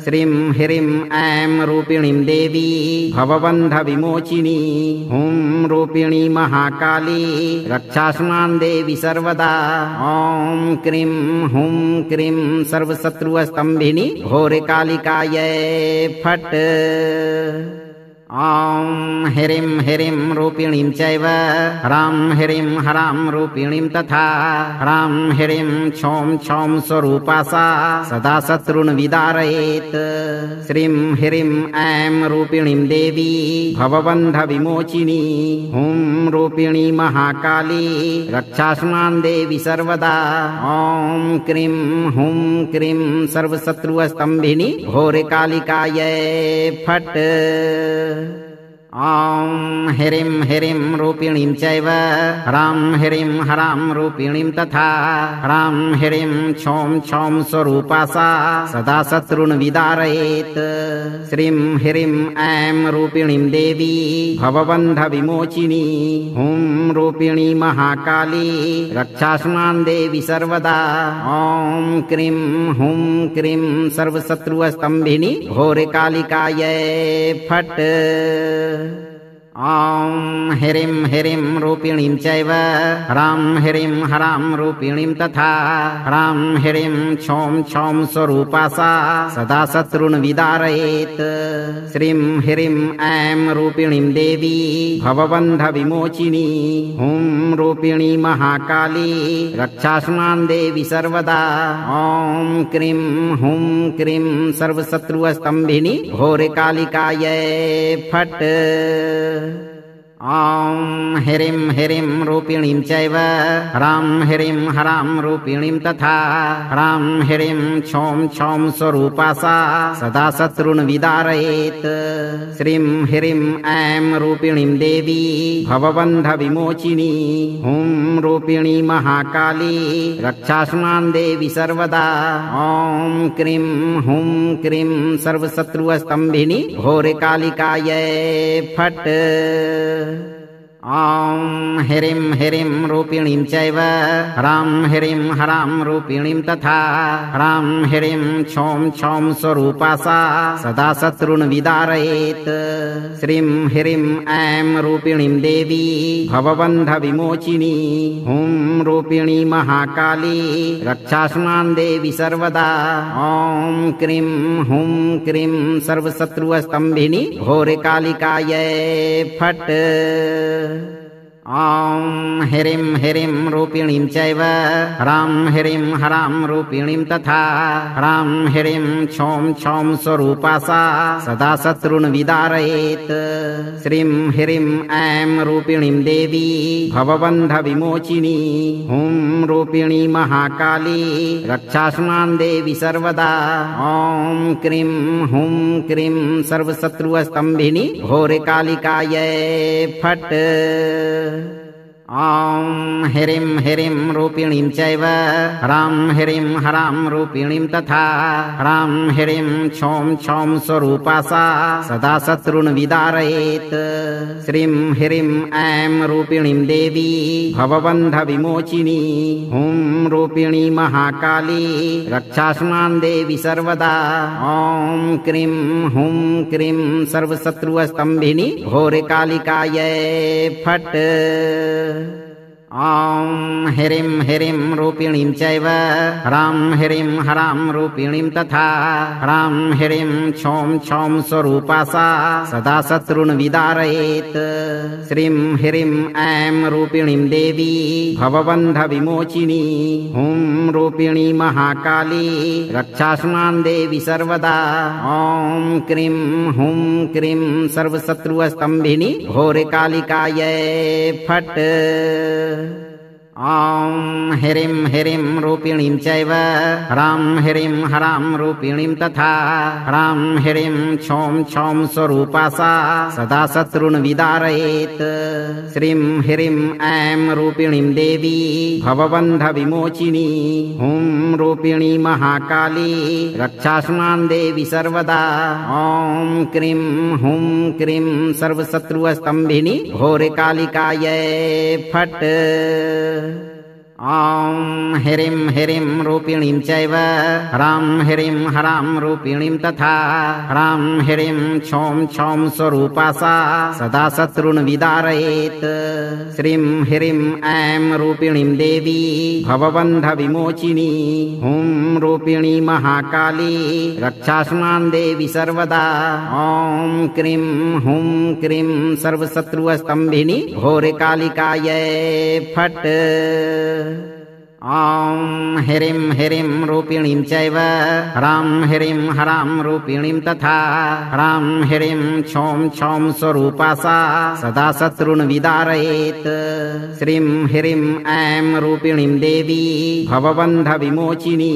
श्रीं ह्रीं ऐं रूपिणीं देवी भवबन्धविमोचिनी हुं रूपिणी महाकाली रक्षास्मान् देवी सर्वदा। ॐ क्रीं हुं क्रीं सर्वशत्रुस्तम्भिनी घोरकालिकायै फट्। ॐ ह्रीं ह्रीं रूपिणीं चैव ह्रां ह्रीं ह्रां रूपिणीं तथा ह्रां ह्रीं क्षौं क्षौं स्वरूपा सा सदा शत्रून् विदारयेत्। श्रीं ह्रीं ऐं रूपिणीं देवी भवबन्धविमोचिनी हुं रूपिणी महाकाली रक्षास्मान् देवी सर्वदा। ॐ क्रीं हुं क्रीं सर्वशत्रुस्तम्भिनी घोरकालिकायै फट्। ॐ ह्रीं ह्रीं रूपिणीं चैव ह्रां ह्रीं ह्रां रूपिणीं तथा ह्रां ह्रीं क्षौं क्षौं स्वरूपा सा सदा शत्रून् विदारयेत्। श्रीं ह्रीं ऐं रूपिणीं देवी भवबन्धविमोचिनी हुं रूपिणी महाकाली रक्षास्मान् देवी सर्वदा। ॐ क्रीं हुं क्रीं सर्वशत्रुस्तम्भिनी घोरकालिकायै फट्। ॐ ह्रीं ह्रीं रूपिणीं चैव ह्रां ह्रीं ह्रां रूपिणीं तथा ह्रां ह्रीं क्षौं क्षौं स्वरूपा सा सदा शत्रून् विदारयेत्। श्रीं ह्रीं ऐं रूपिणीं देवी भवबन्धविमोचिनी हुं रूपिणी महाकाली रक्षास्मान् देवी सर्वदा। ॐ क्रीं हुं क्रीं सर्वशत्रुस्तम्भिनी घोरकालिकायै फट्। ॐ ह्रीं ह्रीं रूपिणीं चैव ह्रां ह्रीं ह्रां रूपिणीं तथा ह्रां ह्रीं क्षौं क्षौं स्वरूपा सा सदा शत्रून् विदारयेत्। श्रीं ह्रीं ऐं रूपिणीं देवी भवबन्धविमोचिनी हुं रूपिणी महाकाली रक्षास्मान् देवी सर्वदा। ॐ क्रीं हुं क्रीं सर्वशत्रुस्तम्भिनी घोरकालिकायै फट्। ॐ ह्रीं ह्रीं रूपिणीं चैव ह्रां ह्रीं ह्रां रूपिणीं तथा ह्रां ह्रीं क्षौं क्षौं स्वरूपा सा सदा शत्रून् विदारयेत्। श्रीं ह्रीं ऐं रूपिणीं देवी भवबन्धविमोचिनी हुं रूपिणी महाकाली रक्षास्मान् देवी सर्वदा। ॐ क्रीं हुं क्रीं सर्वशत्रुस्तम्भिनी घोरकालिकायै फट्। ॐ ह्रीं ह्रीं रूपिणीं चैव ह्रां ह्रीं ह्रां रूपिणीं तथा ह्रां ह्रीं क्षौं क्षौं स्वरूपा सा सदा शत्रून् विदारयेत्। श्रीं ह्रीं ऐं रूपिणीं देवी भवबन्धविमोचिनी हुं रूपिणी महाकाली रक्षास्मान् देवी सर्वदा। ॐ क्रीं हुं क्रीं सर्वशत्रुस्तम्भिनी घोरकालिकायै फट्। ॐ ह्रीं ह्रीं रूपिणीं चैव ह्रां ह्रीं ह्रां रूपिणीं तथा ह्रां ह्रीं क्षौं क्षौं स्वरूपा सा सदा शत्रून् विदारयेत्। श्रीं ह्रीं ऐं रूपिणीं देवी भवबन्धविमोचिनी हुं रूपिणी महाकाली रक्षास्मान् देवी सर्वदा। ॐ क्रीं हुं क्रीं सर्वशत्रुस्तम्भिनी घोरकालिकायै फट्। ॐ ह्रीं ह्रीं रूपिणीं चैव ह्रां ह्रीं ह्रां रूपिणीं तथा ह्रां ह्रीं क्षौं क्षौं स्वरूपा सा सदा शत्रून् विदारयेत्। श्रीं ह्रीं ऐं रूपिणीं देवी भवबन्धविमोचिनी हुं रूपिणी महाकाली रक्षास्मान् देवी सर्वदा। ॐ क्रीं हुं क्रीं सर्वशत्रुस्तम्भिनी घोरकालिकायै फट्। ॐ ह्रीं ह्रीं रूपिणीं चैव ह्रां ह्रीं ह्रां रूपिणीं तथा ह्रां ह्रीं क्षौं क्षौं स्वरूपा सा सदा शत्रून् विदारयेत्। श्रीं ह्रीं ऐं रूपिणीं देवी भवबन्धविमोचिनी हुं रूपिणी महाकाली रक्षास्मान् देवी सर्वदा। ॐ क्रीं हुं क्रीं सर्वशत्रुस्तम्भिनी घोरकालिकायै फट्। ॐ ह्रीं ह्रीं रूपिणीं चैव ह्रां ह्रीं ह्रां रूपिणीं तथा ह्रां ह्रीं क्षौं क्षौं स्वरूपा सा सदा शत्रून् विदारयेत्। श्रीं ह्रीं ऐं रूपिणीं देवी भवबन्धविमोचिनी हुं रूपिणी महाकाली रक्षास्मान् देवी सर्वदा। ॐ क्रीं हुं क्रीं सर्वशत्रुस्तम्भिनी घोरकालिकायै फट्। ॐ ह्रीं ह्रीं रूपिणीं चैव ह्रां ह्रीं ह्रां रूपिणीं तथा ह्रां ह्रीं क्षौं क्षौं स्वरूपा सा सदा शत्रून् विदारयेत्। श्रीं ह्रीं ऐं रूपिणीं देवी भवबन्धविमोचिनी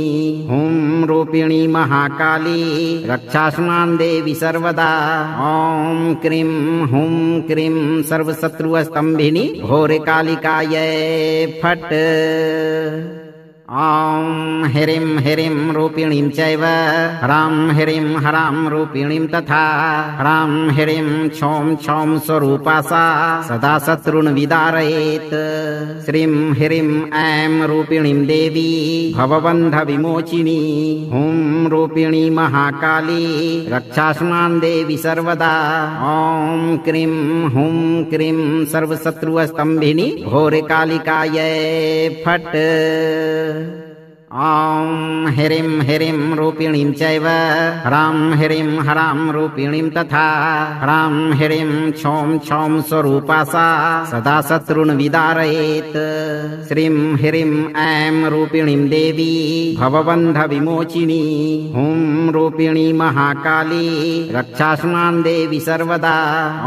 हुं रूपिणी महाकाली रक्षास्मान् देवी सर्वदा। ॐ क्रीं हुं क्रीं सर्वशत्रुस्तम्भिनी घोरकालिकायै फट्। ॐ ह्रीं ह्रीं रूपिणीं चैव ह्रां ह्रीं ह्रां रूपिणीं तथा ह्रां ह्रीं क्षौं क्षौं स्वरूपा सा सदा शत्रून् विदारयेत्। श्रीं ह्रीं ऐं रूपिणीं देवी भवबन्धविमोचिनी हुं रूपिणी महाकाली रक्षास्मान् देवी सर्वदा। ॐ क्रीं हुं क्रीं सर्वशत्रुस्तम्भिनी घोरकालिकायै फट्। ॐ ह्रीं ह्रीं रूपिणीं चैव ह्रां ह्रीं हरां रूपिणीं तथा ह्रां ह्रीं क्षौं क्षौं स्वरूपा सा सदा शत्रून् विदारयेत्। श्रीं ह्रीं ऐं रूपिणीं देवी भवबन्धविमोचिनी हुं रूपिणी महाकाली रक्षास्मान् देवी सर्वदा।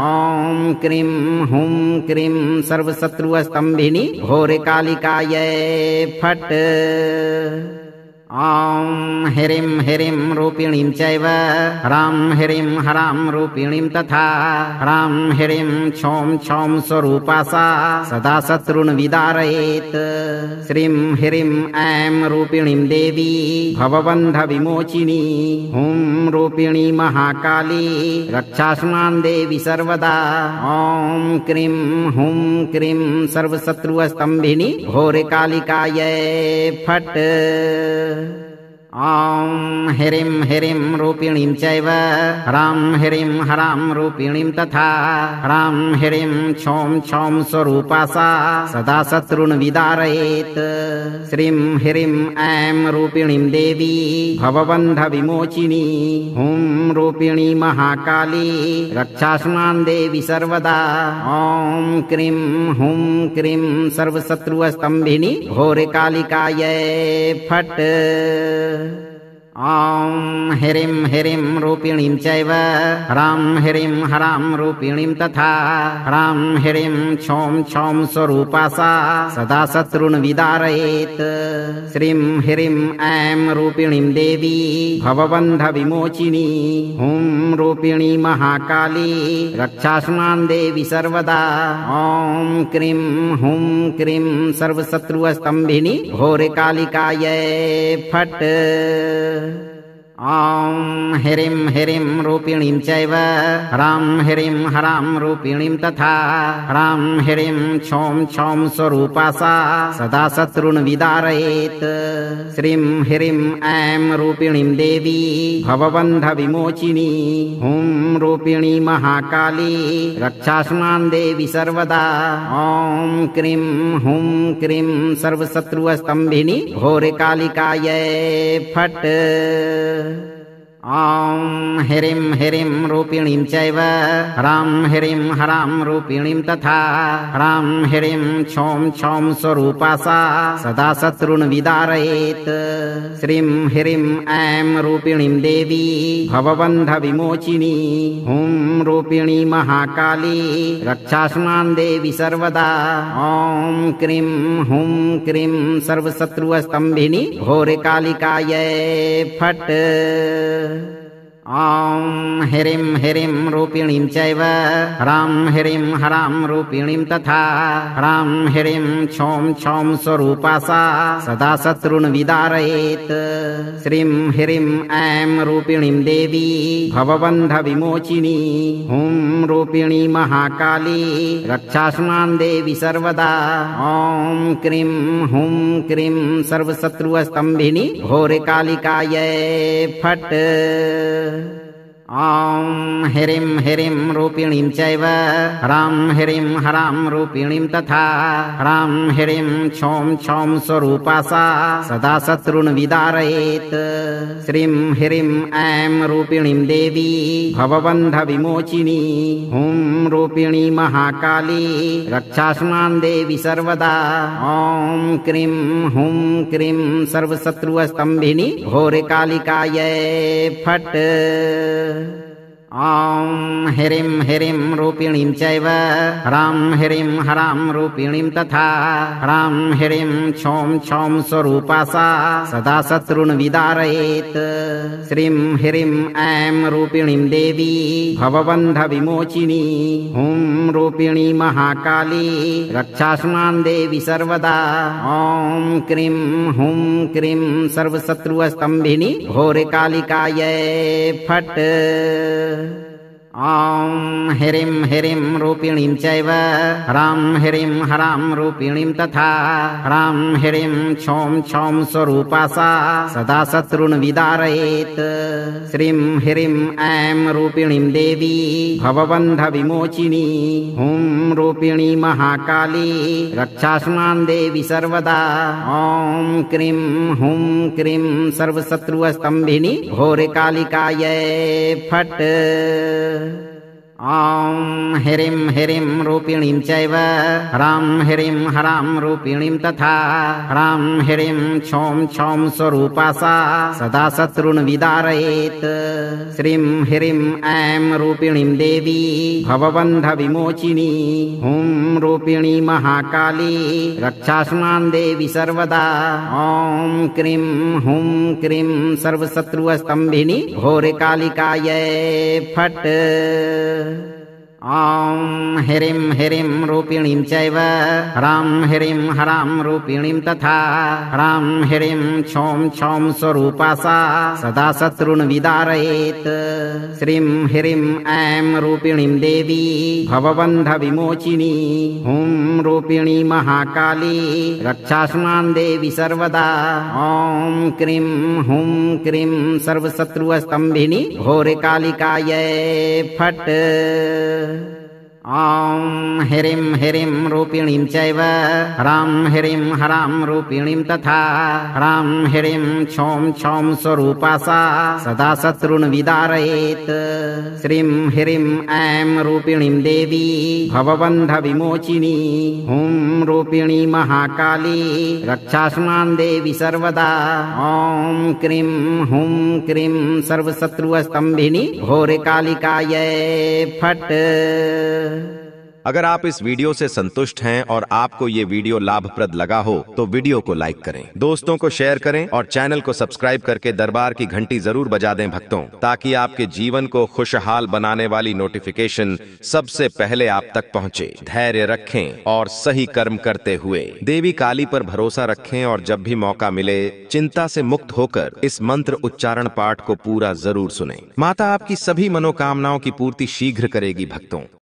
ॐ क्रीं हुं क्रीं सर्वशत्रुस्तम्भिनी घोरकालिकायै फट्। ॐ ह्रीं ह्रीं रूपिणीं चैव ह्रां ह्रीं हरां रूपिणीं तथा ह्रां ह्रीं क्षौं क्षौं स्वरूपा सा सदा शत्रून् विदारयेत्। श्रीं ह्रीं ऐं रूपिणीं देवी भवबन्धविमोचिनी हुं रूपिणी महाकाली रक्षास्मान् देवी सर्वदा। ॐ क्रीं हुं क्रीं सर्वशत्रुस्तम्भिनी घोरकालिकायै फट्। ॐ ह्रीं ह्रीं रूपिणीं चैव ह्रां ह्रीं हरां रूपिणीं तथा ह्रां ह्रीं क्षौं क्षौं स्वरूपा सा सदा शत्रून् विदारयेत्। श्रीं ह्रीं ऐं रूपिणीं देवी भवबन्धविमोचिनी हुं रूपिणी महाकाली रक्षास्मान् देवी सर्वदा। ॐ क्रीं हुं क्रीं सर्वशत्रुस्तम्भिनी घोरकालिकायै फट्। ॐ ह्रीं ह्रीं रूपिणीं चैव ह्रां ह्रीं हरां रूपिणीं तथा ह्रां ह्रीं क्षौं क्षौं स्वरूपा सा सदा शत्रून् विदारयेत्। श्रीं ह्रीं ऐं रूपिणीं देवी भवबन्धविमोचिनी हुं रूपिणी महाकाली रक्षास्मान् देवी सर्वदा। ॐ क्रीं हुं क्रीं सर्वशत्रुस्तम्भिनी घोरकालिकायै फट्। ॐ ह्रीं ह्रीं रूपिणीं चैव ह्रां ह्रीं हरां रूपिणीं तथा ह्रां ह्रीं क्षौं क्षौं स्वरूपा सा सदा शत्रून् विदारयेत्। श्रीं ह्रीं ऐं रूपिणीं देवी भवबन्धविमोचिनी हुं रूपिणी महाकाली रक्षास्मान् देवी सर्वदा। ॐ क्रीं हुं क्रीं सर्वशत्रुस्तम्भिनी घोरकालिकायै फट्। ॐ ह्रीं ह्रीं रूपिणीं चैव ह्रां ह्रीं हरां रूपिणीं तथा ह्रां ह्रीं क्षौं क्षौं स्वरूपा सा सदा शत्रून् विदारयेत्। श्रीं ह्रीं ऐं रूपिणीं देवी भवबन्धविमोचिनी हुं रूपिणी महाकाली रक्षास्मान् देवी सर्वदा। ॐ क्रीं हुं क्रीं सर्वशत्रुस्तम्भिनी घोरकालिकायै फट्। ॐ ह्रीं ह्रीं रूपिणीं चैव ह्रां ह्रीं हरां रूपिणीं तथा ह्रां ह्रीं क्षौं क्षौं स्वरूपा सा सदा शत्रून् विदारयेत्। श्रीं ह्रीं ऐं रूपिणीं देवी भवबन्धविमोचिनी हुं रूपिणी महाकाली रक्षास्मान् देवी सर्वदा। ॐ क्रीं हुं क्रीं सर्वशत्रुस्तम्भिनी घोरकालिकायै फट्। ॐ ह्रीं ह्रीं रूपिणीं चैव ह्रां ह्रीं हरां रूपिणीं तथा ह्रां ह्रीं क्षौं क्षौं स्वरूपा सा सदा शत्रून् विदारयेत्। श्रीं ह्रीं ऐं रूपिणीं देवी भवबन्धविमोचिनी हुं रूपिणी महाकाली रक्षास्मान् देवी सर्वदा। ॐ क्रीं हुं क्रीं सर्वशत्रुस्तम्भिनी घोरकालिकायै फट्। ॐ ह्रीं ह्रीं रूपिणीं चैव ह्रां ह्रीं हरां रूपिणीं तथा ह्रां ह्रीं क्षौं क्षौं स्वरूपा सा सदा शत्रून् विदारयेत्। श्रीं ह्रीं ऐं रूपिणीं देवी भवबन्धविमोचिनी हुं रूपिणी महाकाली रक्षास्मान् देवी सर्वदा। ॐ क्रीं हुं क्रीं सर्वशत्रुस्तम्भिनी घोरकालिकायै फट्। ॐ ह्रीं ह्रीं रूपिणीं चैव ह्रां ह्रीं हरां रूपिणीं तथा ह्रां ह्रीं क्षौं क्षौं स्वरूपा सा सदा शत्रून् विदारयेत्। श्रीं ह्रीं ऐं रूपिणीं देवी भवबन्धविमोचिनी हुं रूपिणी महाकाली रक्षास्मान् देवी सर्वदा। ॐ क्रीं हुं क्रीं सर्वशत्रुस्तम्भिनी घोरकालिकायै फट्। ॐ ह्रीं ह्रीं रूपिणीं चैव ह्रां ह्रीं हरां रूपिणीं तथा ह्रां ह्रीं क्षौं क्षौं स्वरूपा सा सदा शत्रून् विदारयेत्। श्रीं ह्रीं ऐं रूपिणीं देवी भवबन्धविमोचिनी हुं रूपिणी महाकाली रक्षास्मान् देवी सर्वदा। ॐ क्रीं हुं क्रीं सर्वशत्रुस्तम्भिनी घोरकालिकायै फट्। ॐ ह्रीं ह्रीं रूपिणीं चैव ह्रां ह्रीं हरां रूपिणीं तथा ह्रां ह्रीं क्षौं क्षौं स्वरूपा सा सदा शत्रून् विदारयेत्। श्रीं ह्रीं ऐं रूपिणीं देवी भवबन्धविमोचिनी हुं रूपिणी महाकाली रक्षास्मान् देवी सर्वदा। ॐ क्रीं हुं क्रीं सर्वशत्रुस्तम्भिनी घोरकालिकायै फट्। ॐ ह्रीं ह्रीं रूपिणीं चैव ह्रां ह्रीं हरां रूपिणीं तथा ह्रां ह्रीं क्षौं क्षौं स्वरूपा सा सदा शत्रून् विदारयेत्। श्रीं ह्रीं ऐं रूपिणीं देवी भवबन्धविमोचिनी हुं रूपिणी महाकाली रक्षास्मान् देवी सर्वदा। ॐ क्रीं हुं क्रीं सर्वशत्रुस्तम्भिनी घोरकालिकायै फट्। अगर आप इस वीडियो से संतुष्ट हैं और आपको ये वीडियो लाभप्रद लगा हो तो वीडियो को लाइक करें, दोस्तों को शेयर करें और चैनल को सब्सक्राइब करके दरबार की घंटी जरूर बजा दें भक्तों, ताकि आपके जीवन को खुशहाल बनाने वाली नोटिफिकेशन सबसे पहले आप तक पहुंचे। धैर्य रखें और सही कर्म करते हुए देवी काली पर भरोसा रखें और जब भी मौका मिले चिंता से मुक्त होकर इस मंत्र उच्चारण पाठ को पूरा जरूर सुनें। माता आपकी सभी मनोकामनाओं की पूर्ति शीघ्र करेगी भक्तों।